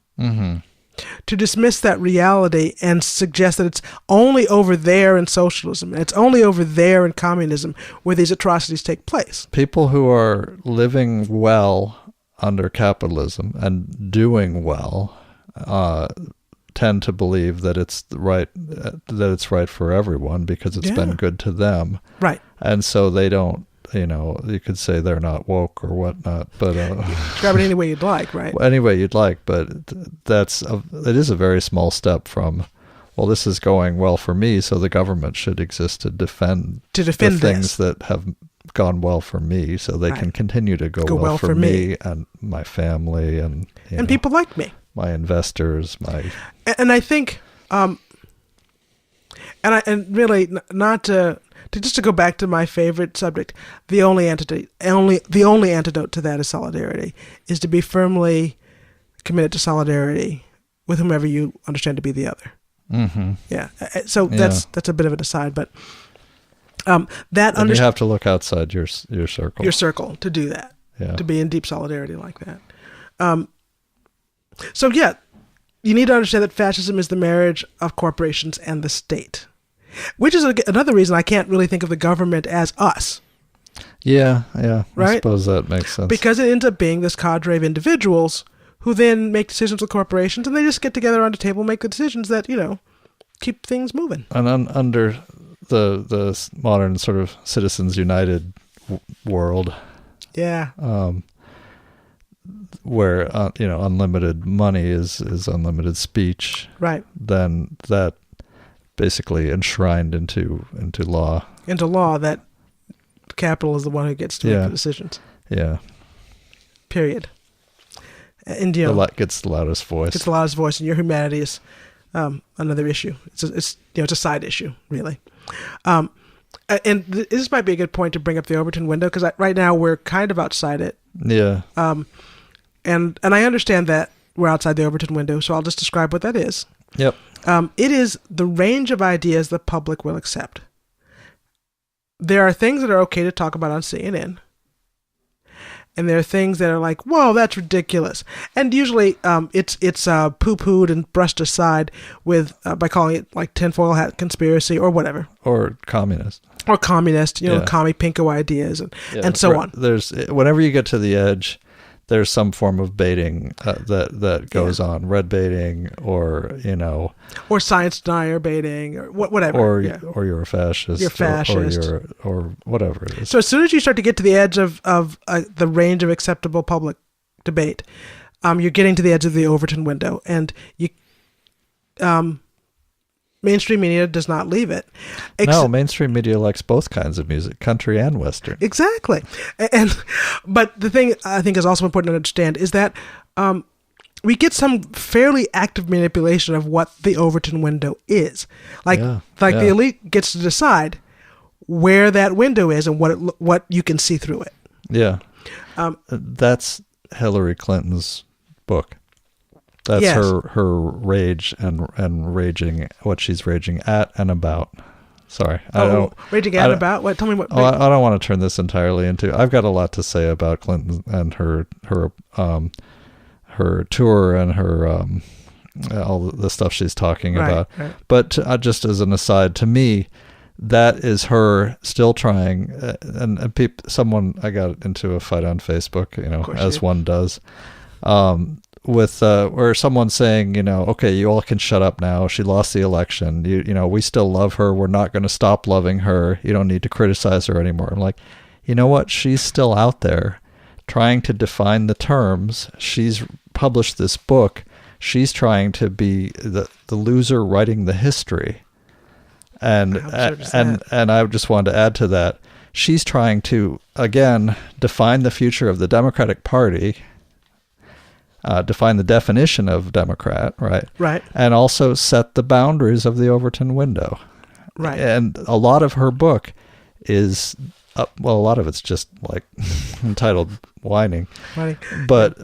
to dismiss that reality and suggest that it's only over there in socialism and it's only over there in communism where these atrocities take place. People who are living well under capitalism and doing well tend to believe that it's right for everyone because it's been good to them. Right. And so they don't, you could say they're not woke or whatnot, but describe it any way you'd like, right? Any way you'd like, but it is a very small step from, well, this is going well for me, so the government should exist to defend the things that have gone well for me, so they can continue to go well for me and my family and people like me. My investors, and I think, and really not to just to go back to my favorite subject, the only antidote to that is solidarity, is to be firmly committed to solidarity with whomever you understand to be the other. Mm-hmm. Yeah. So that's a bit of an aside, but you have to look outside your circle. Your circle to do that. Yeah. To be in deep solidarity like that. So you need to understand that fascism is the marriage of corporations and the state, which is another reason I can't really think of the government as us. Yeah. Right? I suppose that makes sense. Because it ends up being this cadre of individuals who then make decisions with corporations, and they just get together on a table and make the decisions that, keep things moving. And under the modern sort of Citizens United world. Yeah. Where unlimited money is unlimited speech, right? Then that basically enshrined into law. Into law that capital is the one who gets to make the decisions. Yeah. Period. And gets the loudest voice. Gets the loudest voice, and your humanity is another issue. It's a side issue, really. And this might be a good point to bring up the Overton window because right now we're kind of outside it. Yeah. And I understand that we're outside the Overton window, so I'll just describe what that is. Yep. It is the range of ideas the public will accept. There are things that are okay to talk about on CNN. And there are things that are like, whoa, that's ridiculous. And usually it's poo-pooed and brushed aside with by calling it like tinfoil hat conspiracy or whatever. Or communist. Or communist, commie pinko ideas and so on. There's whenever you get to the edge, there's some form of baiting that goes on, red baiting, or or science denier baiting, or whatever, or you're a fascist, you're fascist, or whatever it is. So as soon as you start to get to the edge of the range of acceptable public debate, you're getting to the edge of the Overton window, and you mainstream media does not leave it. No, mainstream media likes both kinds of music, country and Western. Exactly. But the thing I think is also important to understand is that we get some fairly active manipulation of what the Overton window is. The elite gets to decide where that window is and what you can see through it. Yeah. That's Hillary Clinton's book. That's her rage and raging, what she's raging at and about. Sorry, raging at and about. What? Tell me what. I don't want to turn this entirely into. I've got a lot to say about Clinton and her tour and her all the stuff she's talking about. Right. But just as an aside, to me, that is her still trying. Someone, I got into a fight on Facebook, as one does. With where someone's saying, okay, you all can shut up now. She lost the election. We still love her. We're not going to stop loving her. You don't need to criticize her anymore. I'm like, you know what? She's still out there trying to define the terms. She's published this book. She's trying to be the loser writing the history. And I just wanted to add to that. She's trying to, again, define the future of the Democratic Party. Define the definition of Democrat, right? Right. And also set the boundaries of the Overton window. Right. And a lot of her book is, a lot of it's just like entitled whining. But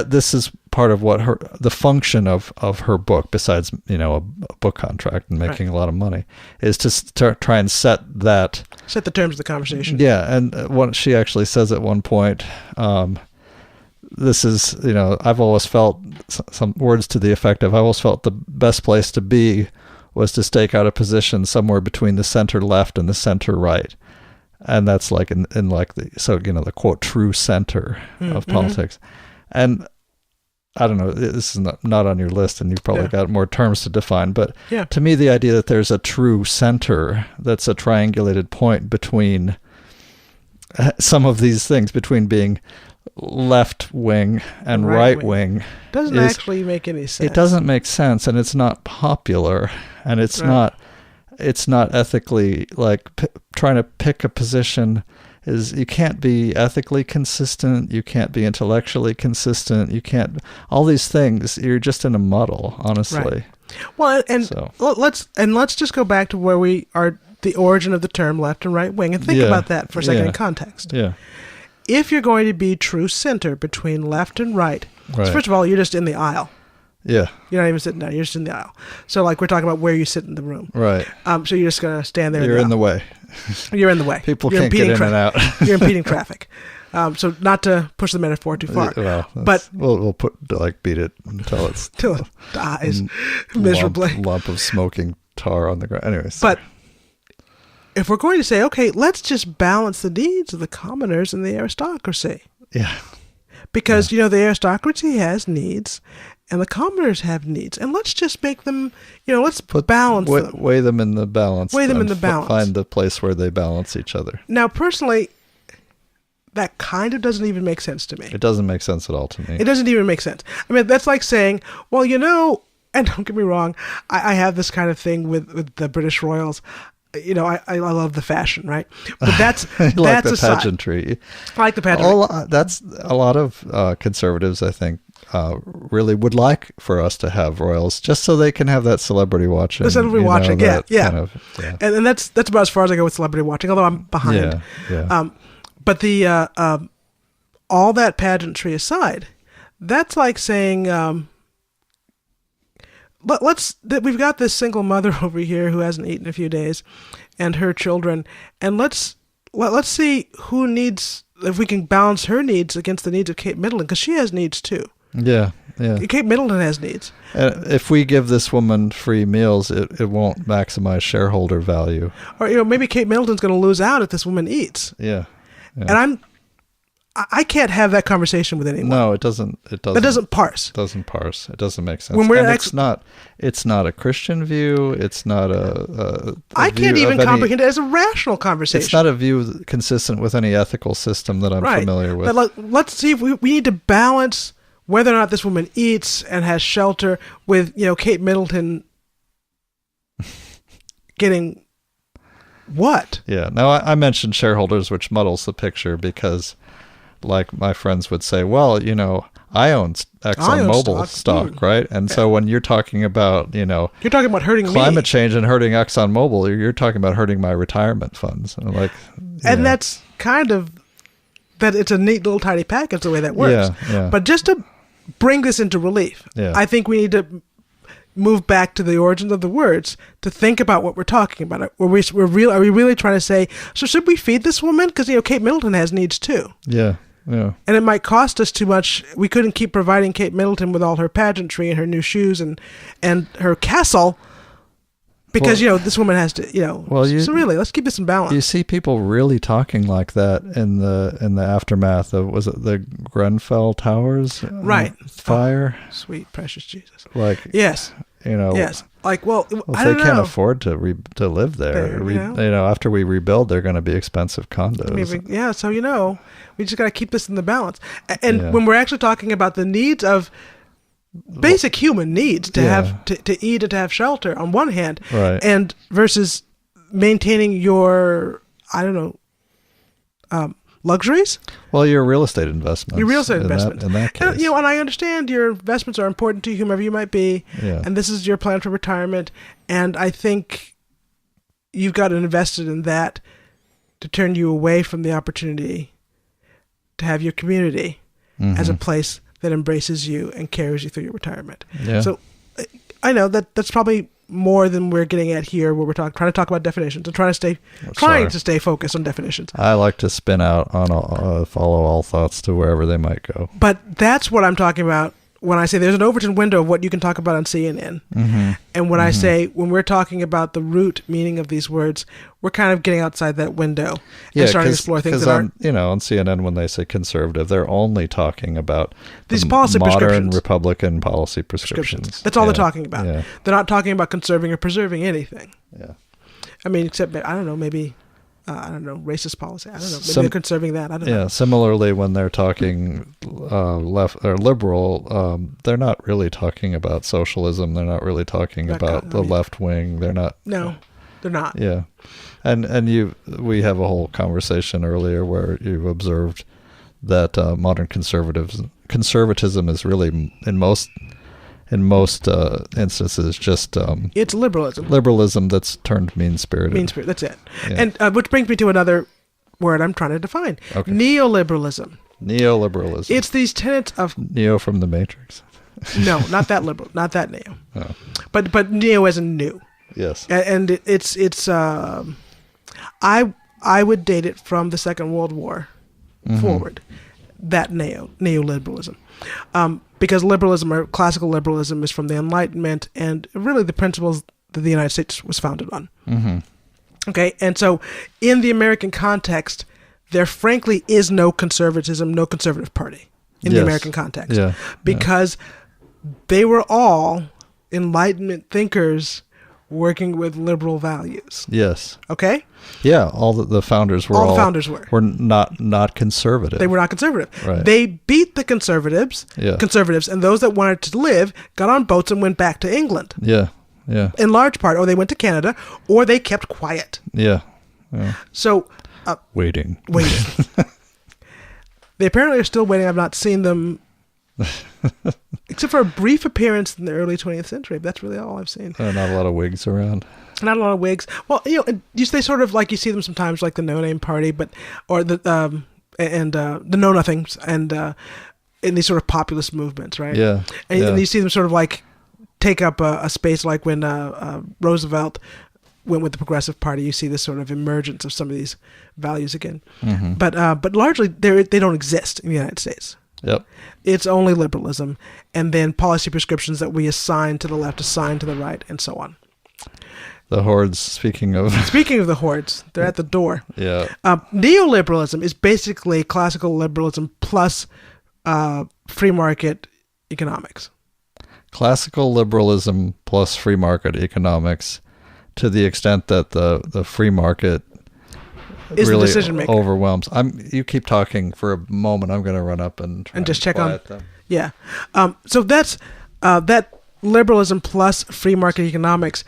this is part of what the function of her book, besides, a book contract and making a lot of money, is to try and set the terms of the conversation. Yeah. And she actually says at one point, this is, I've always felt some words to the effect of, I always felt the best place to be was to stake out a position somewhere between the center left and the center right. And that's like in like the quote, true center of politics. And I don't know, this is not on your list and you've probably got more terms to define, but to me, the idea that there's a true center that's a triangulated point between some of these things, between being left wing and right wing doesn't actually make any sense. It doesn't make sense, and it's not popular, and it's not ethically, like trying to pick a position is, you can't be ethically consistent, you can't be intellectually consistent, you can't, all these things, you're just in a muddle, honestly. Right. Well, let's just go back to where we are, the origin of the term left and right wing, and think about that for a second in context. Yeah. If you're going to be true center between left and right, so first of all, you're just in the aisle. Yeah. You're not even sitting down, you're just in the aisle. So like we're talking about where you sit in the room. Right. So you're just going to stand there. You're in the way. You're in the way. People can't get in and out. You're impeding traffic. So not to push the metaphor too far. Well, but we'll beat it until it dies miserably. Lump of smoking tar on the ground. Anyways. But if we're going to say, okay, let's just balance the needs of the commoners and the aristocracy. Yeah. Because, the aristocracy has needs and the commoners have needs. And let's just make them, let's balance them. Weigh them in the balance. Find the place where they balance each other. Now, personally, that kind of doesn't even make sense to me. It doesn't make sense at all to me. It doesn't even make sense. I mean, that's like saying, well, and don't get me wrong, I have this kind of thing with the British royals. I love the fashion, right? But that's like the aside. pageantry. I like the pageantry. That's a lot of conservatives, I think, really would like for us to have royals, just so they can have that celebrity watching. The celebrity watching, yeah. Kind of, And that's about as far as I go with celebrity watching. Although I'm behind. Yeah. But the all that pageantry aside, that's like saying, we've got this single mother over here who hasn't eaten in a few days, and her children, and let's see who needs, if we can balance her needs against the needs of Kate Middleton, because she has needs too. Yeah. Kate Middleton has needs. If we give this woman free meals, it won't maximize shareholder value. Or maybe Kate Middleton's going to lose out if this woman eats. Yeah. And I can't have that conversation with anyone. No, it doesn't. That doesn't parse. It doesn't parse. It doesn't make sense. It's not a Christian view. It's not a I can't even comprehend it as a rational conversation. It's not a view consistent with any ethical system that I'm familiar with. But let's see if we need to balance whether or not this woman eats and has shelter with, Kate Middleton getting what? Yeah. Now, I mentioned shareholders, which muddles the picture because, like my friends would say, well, I own ExxonMobil stock, right? And so when you're talking about, you're talking about hurting climate change and hurting ExxonMobil, you're talking about hurting my retirement funds. And that's kind of, that it's a neat little tidy package the way that works. Yeah. But just to bring this into relief, I think we need to move back to the origins of the words to think about what we're talking about. Are we really trying to say, so should we feed this woman? Because, Kate Middleton has needs too. Yeah. Yeah. And it might cost us too much. We couldn't keep providing Kate Middleton with all her pageantry and her new shoes and her castle because, this woman has to, so really, let's keep this in balance. You see people really talking like that in the aftermath of, was it the Grenfell Towers fire? Oh, sweet, precious Jesus. Yes. Yes. If they can't afford to live there, after we rebuild, they're going to be expensive condos. So we just got to keep this in the balance. And when we're actually talking about the needs of basic human needs to have to eat and to have shelter on one hand, and versus maintaining your luxuries. Well, your real estate investments. In that case. And I understand your investments are important to you, whomever you might be, and this is your plan for retirement. And I think you've got invested in that to turn you away from the opportunity to have your community as a place that embraces you and carries you through your retirement. Yeah. So I know that's probably more than we're getting at here, where we're trying to talk about definitions and trying to stay focused on definitions. I like to spin out on follow all thoughts to wherever they might go. But that's what I'm talking about when I say there's an Overton window of what you can talk about on CNN. And when I say, when we're talking about the root meaning of these words, we're kind of getting outside that window and starting to explore things that aren't. On CNN, when they say conservative, they're only talking about these policy modern Republican policy prescriptions. That's all they're talking about. Yeah. They're not talking about conserving or preserving anything. Yeah. I mean, except, I don't know, maybe... racist policy. I don't know. Maybe they're conserving that. I don't know. Yeah. Similarly, when they're talking left or liberal, they're not really talking about socialism. They're not really talking about the left wing. They're not. No, they're not. Yeah, and we have a whole conversation earlier where you observed that modern conservatism is really in most instances just it's liberalism that's turned mean-spirited. That's it. Yeah. And which brings me to another word I'm trying to define. Neoliberalism. It's these tenets of Neo from the Matrix. No, not that liberal, not that neo. Oh. But neo as in new. Yes. And it's I would date it from the Second World War forward. That neoliberalism. Because liberalism, or classical liberalism, is from the Enlightenment and really the principles that the United States was founded on. Okay, and so in the American context, there frankly is no conservatism, no conservative party in the American context. Because they were all Enlightenment thinkers working with liberal values. Yes. Okay? Yeah, all the founders were were not conservative. They were not conservative. Right. They beat the conservatives, and those that wanted to live got on boats and went back to England. Yeah. Yeah. In large part, or they went to Canada, or they kept quiet. Yeah. So waiting. They apparently are still waiting. I've not seen them except for a brief appearance in the early 20th century. That's really all I've seen. Not a lot of wigs around. Not a lot of wigs. Well, they sort of like you see them sometimes, like the No Name Party, or the Know Nothings, and in these sort of populist movements, right? Yeah. And you see them sort of like take up a space like when Roosevelt went with the Progressive Party. You see this sort of emergence of some of these values again. Mm-hmm. But largely they don't exist in the United States. Yep. It's only liberalism, and then policy prescriptions that we assign to the left, assign to the right, and so on. The hordes, speaking of the hordes, they're at the door. Yeah. Neoliberalism is basically classical liberalism plus free market economics. Classical liberalism plus free market economics, to the extent that the free market is really the decision maker. Overwhelms. You keep talking for a moment. I'm going to run up and try and just check on them. Yeah. So that's that liberalism plus free market economics.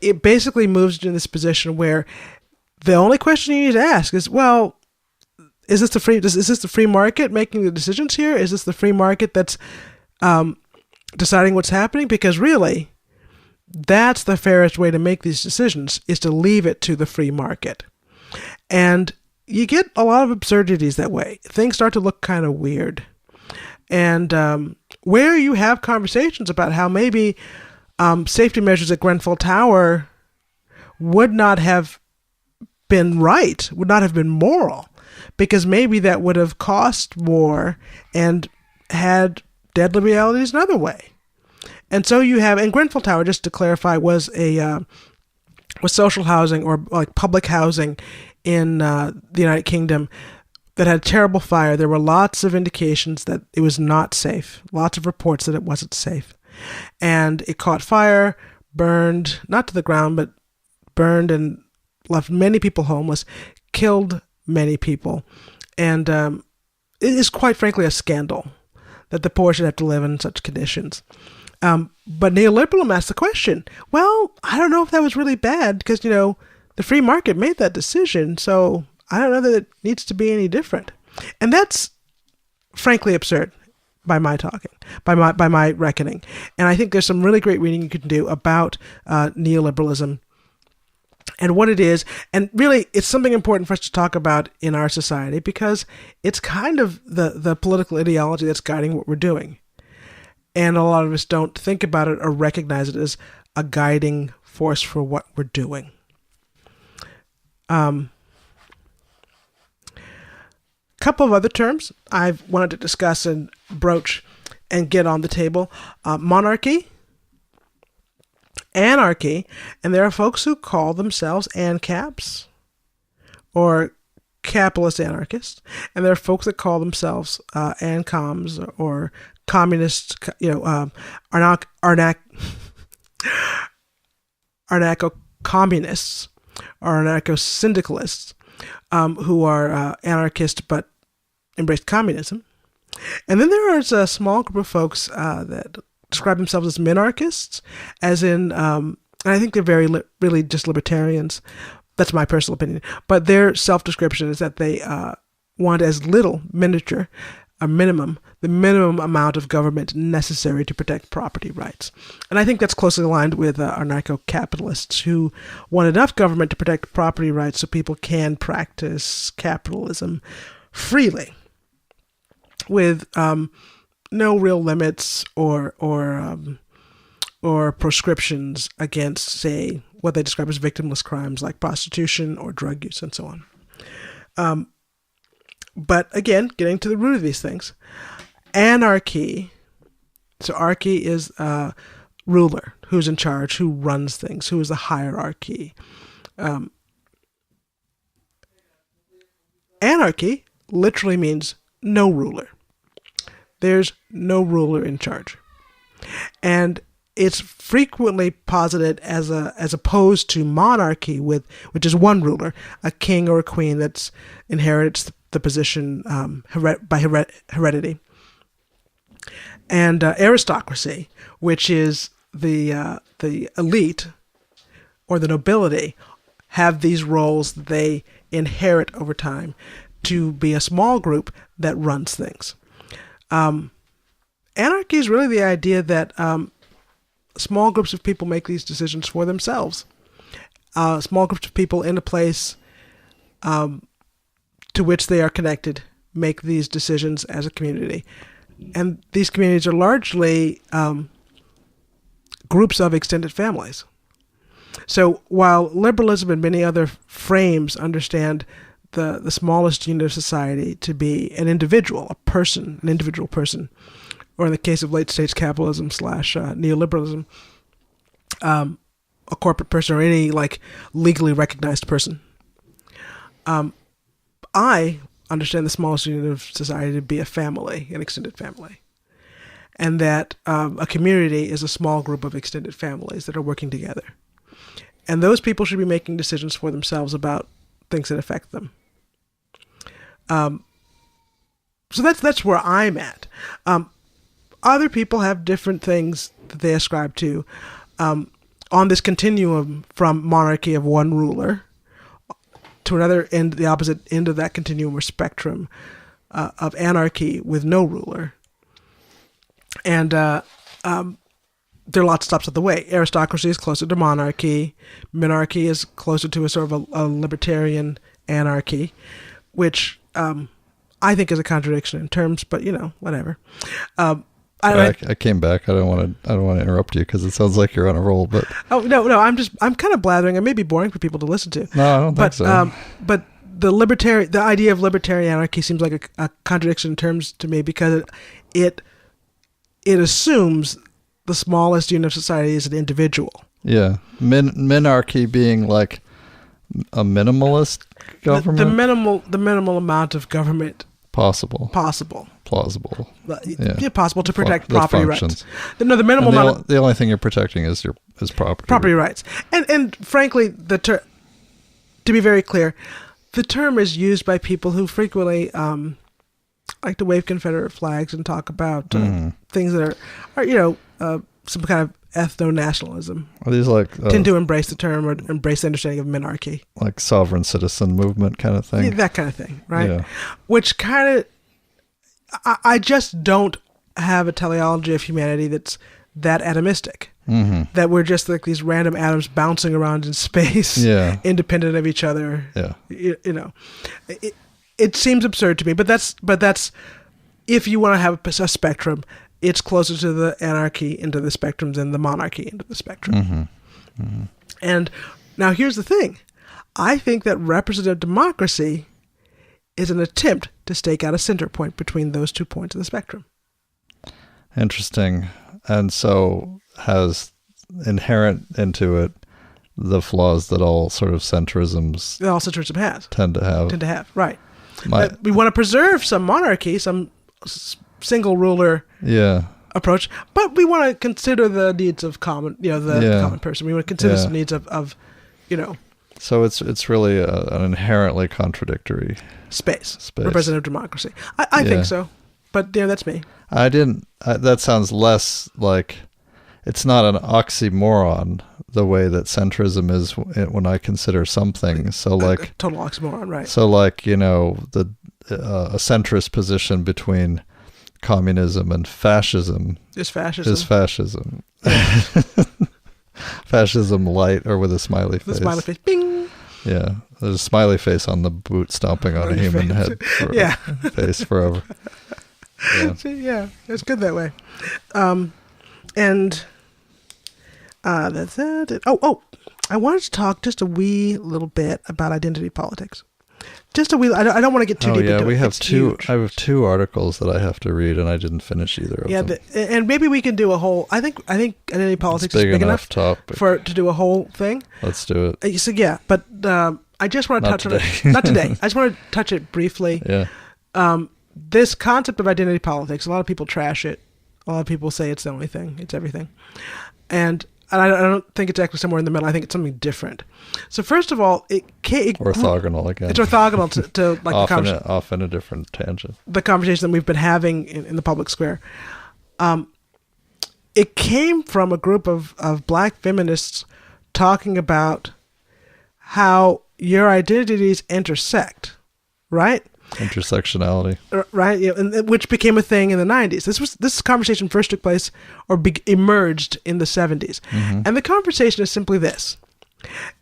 It basically moves you in this position where the only question you need to ask is, well, is this the free market making the decisions here? Is this the free market that's deciding what's happening? Because really, that's the fairest way to make these decisions, is to leave it to the free market. And you get a lot of absurdities that way. Things start to look kind of weird. And where you have conversations about how maybe safety measures at Grenfell Tower would not have been right, would not have been moral, because maybe that would have cost more and had deadly realities another way. And so you have, and Grenfell Tower, just to clarify, was social housing, or like public housing in the United Kingdom that had a terrible fire. There were lots of indications that it was not safe, lots of reports that it wasn't safe. And it caught fire, burned, not to the ground, but burned and left many people homeless, killed many people. And it is quite frankly a scandal that the poor should have to live in such conditions. But neoliberalism asks the question, well, I don't know if that was really bad, because, the free market made that decision, so I don't know that it needs to be any different. And that's frankly absurd by my reckoning. And I think there's some really great reading you can do about neoliberalism and what it is. And really, it's something important for us to talk about in our society, because it's kind of the political ideology that's guiding what we're doing. And a lot of us don't think about it or recognize it as a guiding force for what we're doing. Couple of other terms I've wanted to discuss and broach and get on the table. Monarchy, anarchy, and there are folks who call themselves ANCAPs, or capitalist anarchists, and there are folks that call themselves ANCOMs, or communists, anarcho-communists, or anarcho-syndicalists, who are anarchist but embrace communism. And then there is a small group of folks that describe themselves as minarchists, as in, and I think they're really just libertarians. That's my personal opinion. But their self-description is that they want as little, the minimum amount of government necessary to protect property rights. And I think that's closely aligned with anarcho-capitalists, who want enough government to protect property rights so people can practice capitalism freely, with no real limits or prescriptions against, say, what they describe as victimless crimes like prostitution or drug use and so on. But again, getting to the root of these things, anarchy. So archy is ruler, who's in charge, who runs things, who is the hierarchy. Anarchy literally means no ruler. There's no ruler in charge. And it's frequently posited as opposed to monarchy, which is one ruler, a king or a queen that's inherits the position by heredity, and aristocracy, which is the elite or the nobility, have these roles that they inherit over time to be a small group that runs things. Anarchy is really the idea that small groups of people make these decisions for themselves. Small groups of people in a place to which they are connected make these decisions as a community. And these communities are largely groups of extended families. So while liberalism and many other frames understand the smallest unit of society to be an individual, an individual person, or in the case of late-stage capitalism / neoliberalism, a corporate person or any like legally recognized person. I understand the smallest unit of society to be a family, an extended family, and that a community is a small group of extended families that are working together. And those people should be making decisions for themselves about things that affect them. So that's where I'm at. Other people have different things that they ascribe to on this continuum from monarchy of one ruler to another end, the opposite end of that continuum or spectrum of anarchy with no ruler. And there are lots of stops at the way. Aristocracy is closer to monarchy. Monarchy is closer to a sort of a libertarian anarchy, which I think is a contradiction in terms, but whatever. I came back. I don't want to interrupt you because it sounds like you're on a roll. But no. I'm kind of blathering. I may be boring for people to listen to. No, I don't think so. But the idea of libertarian anarchy seems like a contradiction in terms to me because it assumes the smallest unit of society is an individual. Yeah, minarchy being like a minimalist government. The minimal amount of government possible. Plausible. Yeah, possible to protect property rights. The minimal amount. The only thing you're protecting is property. Property rights. And frankly, to be very clear, the term is used by people who frequently like to wave Confederate flags and talk about things that are some kind of ethno-nationalism. Are these like tend to embrace the term or embrace the understanding of minarchy, like sovereign citizen movement kind of thing? Yeah, that kind of thing, right? Yeah. Which kind of I just don't have a teleology of humanity that's that atomistic. Mm-hmm. That we're just like these random atoms bouncing around in space, independent of each other. Yeah. It seems absurd to me, but that's if you want to have a spectrum, it's closer to the anarchy end of the spectrum than the monarchy end of the spectrum. Mm-hmm. Mm-hmm. And now here's the thing. I think that representative democracy is an attempt to stake out a center point between those 2 points of the spectrum. Interesting. And so has inherent into it the flaws that all sort of centrisms tend to have. Right. We want to preserve some monarchy, some single ruler approach, but we want to consider the needs of common person. We want to consider some needs of. So it's really an inherently contradictory space. Representative democracy. I think so, but that's me. That sounds less like it's not an oxymoron the way that centrism is when I consider something. So like a total oxymoron, right? So like a centrist position between communism and fascism is fascism. Fascism light or with a smiley face. The smiley face. Bing. Yeah. There's a smiley face on the boot stomping on a human head. Face forever. Yeah. It's good that way. That's that. I wanted to talk just a wee little bit about identity politics. Just a wee. I don't want to get too deep into it. We have I have 2 articles that I have to read, and I didn't finish either of them. And maybe we can do a whole. I think identity politics is big enough topic to do a whole thing. Let's do it. So but I just want to touch on it. Not today. I just want to touch it briefly. Yeah. This concept of identity politics, a lot of people trash it. A lot of people say it's the only thing. It's everything, and I don't think it's actually somewhere in the middle. I think it's something different. So first of all, orthogonal again. It's orthogonal to like often a different tangent. The conversation that we've been having in the public square. It came from a group of black feminists talking about how your identities intersect, right? Intersectionality, right? And which became a thing in the 90s. This conversation first took place or emerged in the 70s, and the conversation is simply this: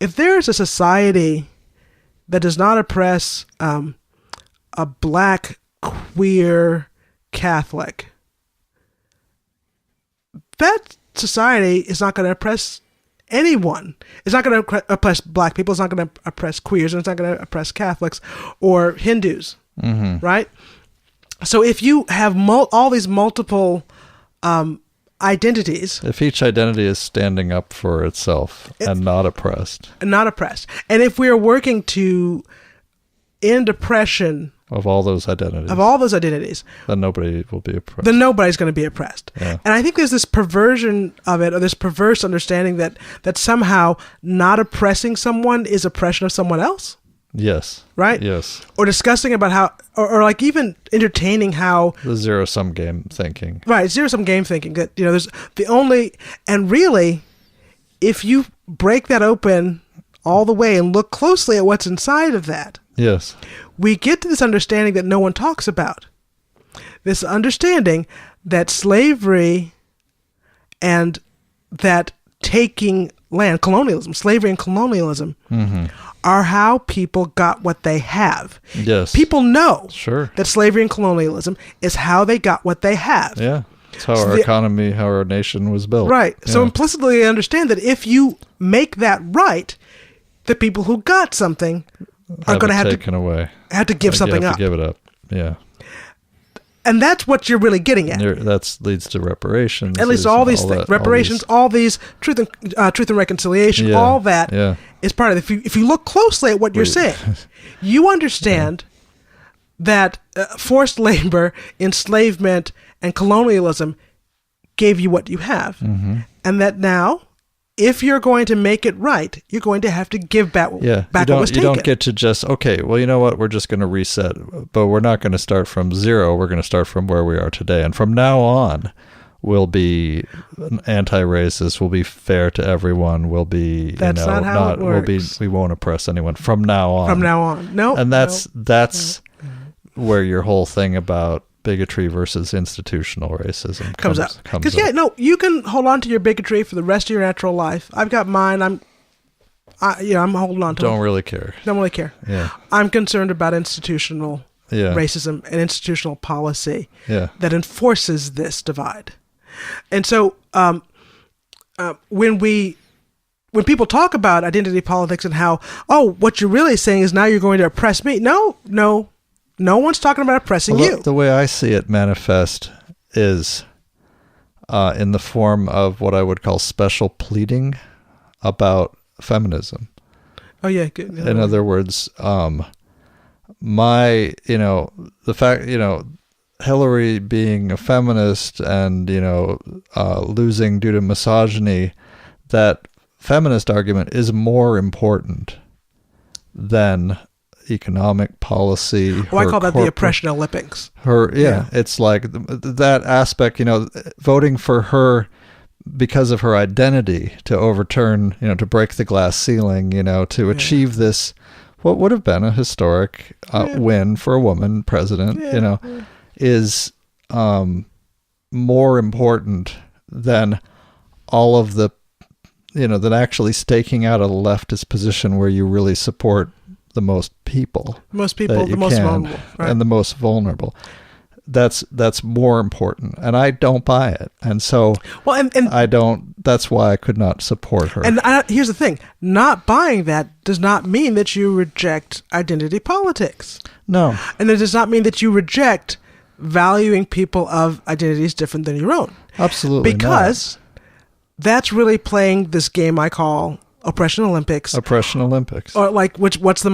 if there is a society that does not oppress a black queer Catholic, that society is not going to oppress anyone. It's not going to oppress black people. It's not going to oppress queers. And it's not going to oppress Catholics or Hindus, right? So if you have all these multiple identities, if each identity is standing up for itself and not oppressed, and if we are working to end oppression of all those identities, then nobody will be oppressed. Then nobody's going to be oppressed. Yeah. And I think there's this perversion of it, or this perverse understanding that somehow not oppressing someone is oppression of someone else. Yes. Right? Yes. Or discussing about how, or like even entertaining how... The zero-sum game thinking. Right, zero-sum game thinking. That, there's the only... And really, if you break that open all the way and look closely at what's inside of that... Yes. We get to this understanding that no one talks about. This understanding that slavery and that taking land, slavery and colonialism, are how people got what they have. Yes. People know sure. that slavery and colonialism is how they got what they have. Yeah. It's how our economy, how our nation was built. Right. Yeah. So implicitly they understand that if you make that right, the people who got something are going to have to give something up. Give it up. Yeah. And that's what you're really getting at. That leads to reparations. At least all these things. Reparations, all these truth and reconciliation, all that is part of it. If you look closely at what you're saying, you understand that forced labor, enslavement, and colonialism gave you what you have. And that now, if you're going to make it right, you're going to have to give back what was taken. You don't get to just, okay, well, you know what? We're just going to reset, but we're not going to start from zero. We're going to start from where we are today. And from now on, we'll be anti-racist. We'll be fair to everyone. We'll be, that's not how it works. We won't oppress anyone from now on. From now on. No. And that's where your whole thing about bigotry versus institutional racism comes up. Because you can hold on to your bigotry for the rest of your natural life. I've got mine. I'm holding on to it. Don't really care. Yeah. I'm concerned about institutional racism and institutional policy that enforces this divide. And so when people talk about identity politics and how, what you're really saying is now you're going to oppress me. No one's talking about oppressing you. The way I see it manifest is in the form of what I would call special pleading about feminism. Oh, yeah. Good. In other words, the fact, Hillary being a feminist and, losing due to misogyny, that feminist argument is more important than economic policy. I call that the oppression Olympics. It's like that aspect, voting for her because of her identity to overturn, to break the glass ceiling, to achieve this, what would have been a historic win for a woman president, is more important than all of the, than actually staking out a leftist position where you really support the most people, the most vulnerable, right? And the most vulnerable. That's more important, and I don't buy it, and so I don't. That's why I could not support her. And here's the thing: not buying that does not mean that you reject identity politics. No, and it does not mean that you reject valuing people of identities different than your own. Absolutely, because that's really playing this game I call Oppression Olympics. Or like who's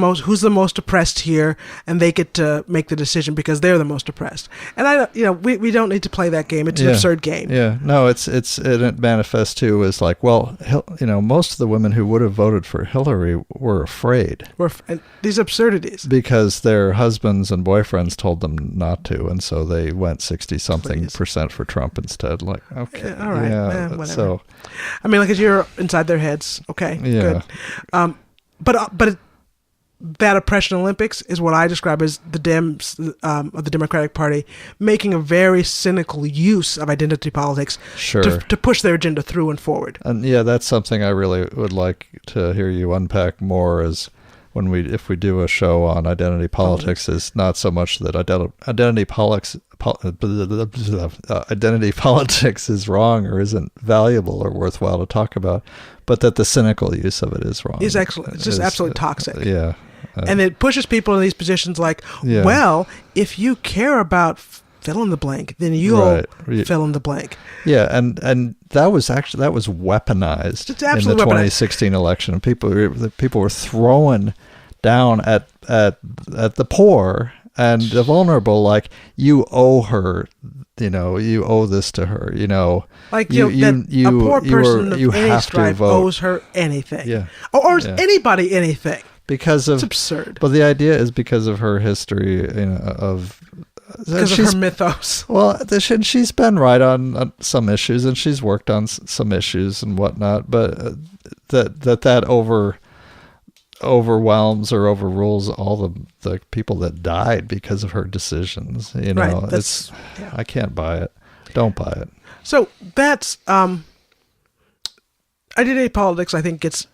the most oppressed here, and they get to make the decision because they're the most oppressed. And we don't need to play that game. It's an absurd game. Yeah. No, it manifests too as like, well, most of the women who would have voted for Hillary were afraid. And these absurdities. Because their husbands and boyfriends told them not to, and so they went 60-something% for Trump instead. Like, okay. All right. Whatever. So, I mean, like, you're inside their heads. Okay. Yeah. Good. But that oppression Olympics is what I describe as the Dems of the Democratic Party making a very cynical use of identity politics to push their agenda through and forward. And that's something I really would like to hear you unpack more, is if we do a show on identity politics is not so much that identity politics is wrong or isn't valuable or worthwhile to talk about, but that the cynical use of it is wrong. It's excellent. It's just absolutely toxic. Yeah. And it pushes people in these positions like, well, if you care about fill in the blank, then you'll fill in the blank. Yeah, and that was weaponized in the 2016 election. People were throwing down at the poor and the vulnerable, like, you owe her, you owe this to her, like a poor person of any stripe owes her anything, or anybody anything. It's absurd. But the idea is because of her history, because of her mythos. Well, she's been right on some issues, and she's worked on some issues and whatnot. But that overwhelms or overrules all the people that died because of her decisions. Right. I can't buy it. Don't buy it. So that's identity politics. I think gets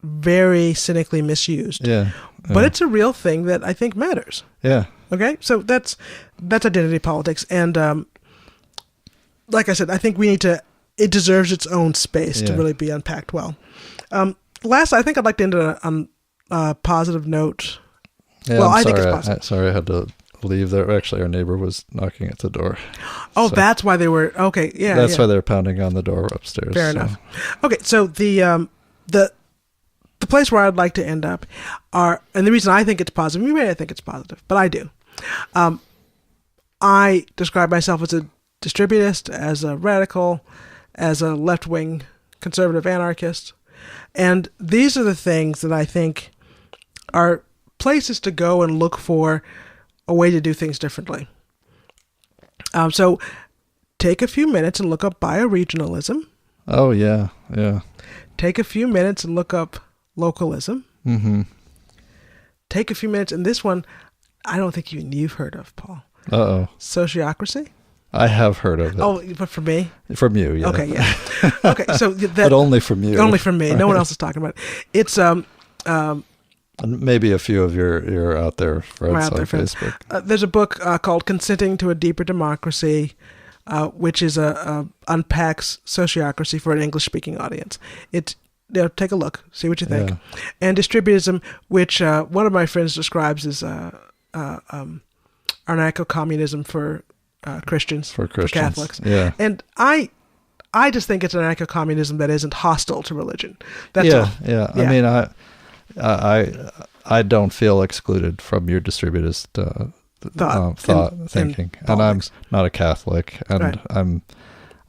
very cynically misused. Yeah. But it's a real thing that I think matters. Yeah. Okay, so that's identity politics, and like I said, I think it deserves its own space to really be unpacked well. Last, I think I'd like to end on a positive note. Yeah, well, I think it's positive. Sorry, I had to leave there. Actually, our neighbor was knocking at the door. Oh, so that's why they were, okay, yeah. That's why they're pounding on the door upstairs. Fair enough. Okay, so the place where I'd like to end up and the reason I think it's positive, you may not think it's positive, but I do. I describe myself as a distributist, as a radical, as a left-wing conservative anarchist. And these are the things that I think are places to go and look for a way to do things differently. So take a few minutes and look up bioregionalism. Oh, yeah, yeah. Take a few minutes and look up localism. Mm-hmm. Take a few minutes, and this one, I don't think even you've heard of, Paul. Uh-oh. Sociocracy? I have heard of it. Oh, but from me? From you, yeah. Okay, yeah. Okay, so but only from you. Only from me. Right. No one else is talking about it. It's and maybe a few of your out there friends on Facebook. There's a book called "Consenting to a Deeper Democracy," which is unpacks sociocracy for an English-speaking audience. Take a look, see what you think. Yeah. And distributism, which one of my friends describes as anarcho-communism for Christians, for Catholics. Yeah. And I just think it's an anarcho-communism that isn't hostile to religion. That's all. Yeah. I mean, I don't feel excluded from your distributist thinking, and I'm not a Catholic, and right.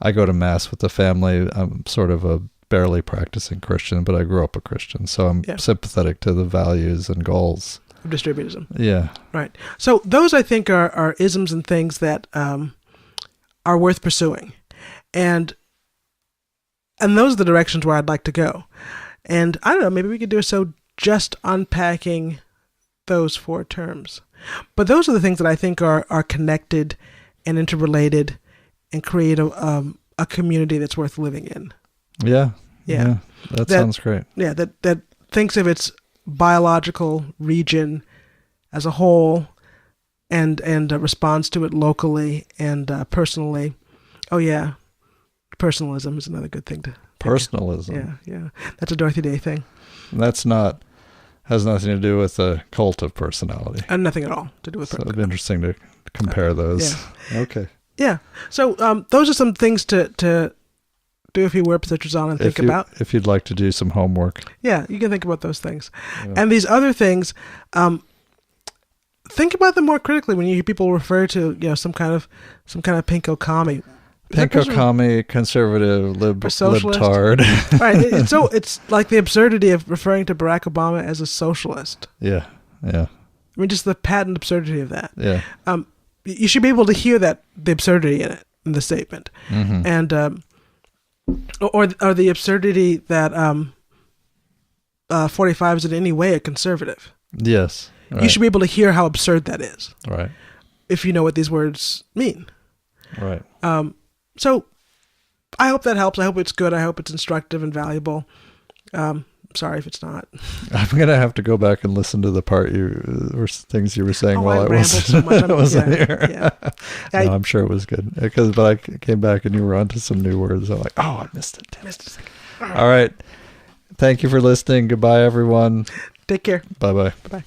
I go to mass with the family. I'm sort of a barely practicing Christian, but I grew up a Christian, so I'm sympathetic to the values and goals of distributism. Yeah. Right. So those, I think, are isms and things that are worth pursuing. And those are the directions where I'd like to go. And I don't know, maybe we could do so just unpacking those four terms. But those are the things that I think are connected and interrelated and create a community that's worth living in. Yeah. That sounds great. Yeah, that thinks of its biological region as a whole and responds to it locally and personally. Oh yeah, personalism is another good thing to. Personalism. Yeah. That's a Dorothy Day thing. Has nothing to do with a cult of personality. And nothing at all to do with personality. It'd be interesting to compare those. Yeah. Okay. Yeah. So those are some things to do a few word searches on and think about. If you'd like to do some homework. Yeah, you can think about those things. Yeah. And these other things, think about them more critically when you hear people refer to, some kind of pinko commie. Pinko commie, conservative, libtard. Right. It's like the absurdity of referring to Barack Obama as a socialist. Yeah. I mean, just the patent absurdity of that. Yeah. You should be able to hear the absurdity in it, in the statement. Mm-hmm. And or the absurdity that 45 is in any way a conservative. Yes. Right. You should be able to hear how absurd that is. Right. If you know what these words mean. Right. So I hope that helps. I hope it's good. I hope it's instructive and valuable. sorry if it's not. I'm gonna have to go back and listen to the part or things you were saying while I rambled so much. wasn't here. Yeah. No, I'm sure it was good but I came back and you were onto some new words. I'm like, I missed it. Damn it. All right. Thank you for listening. Goodbye, everyone. Take care. Bye-bye. Bye.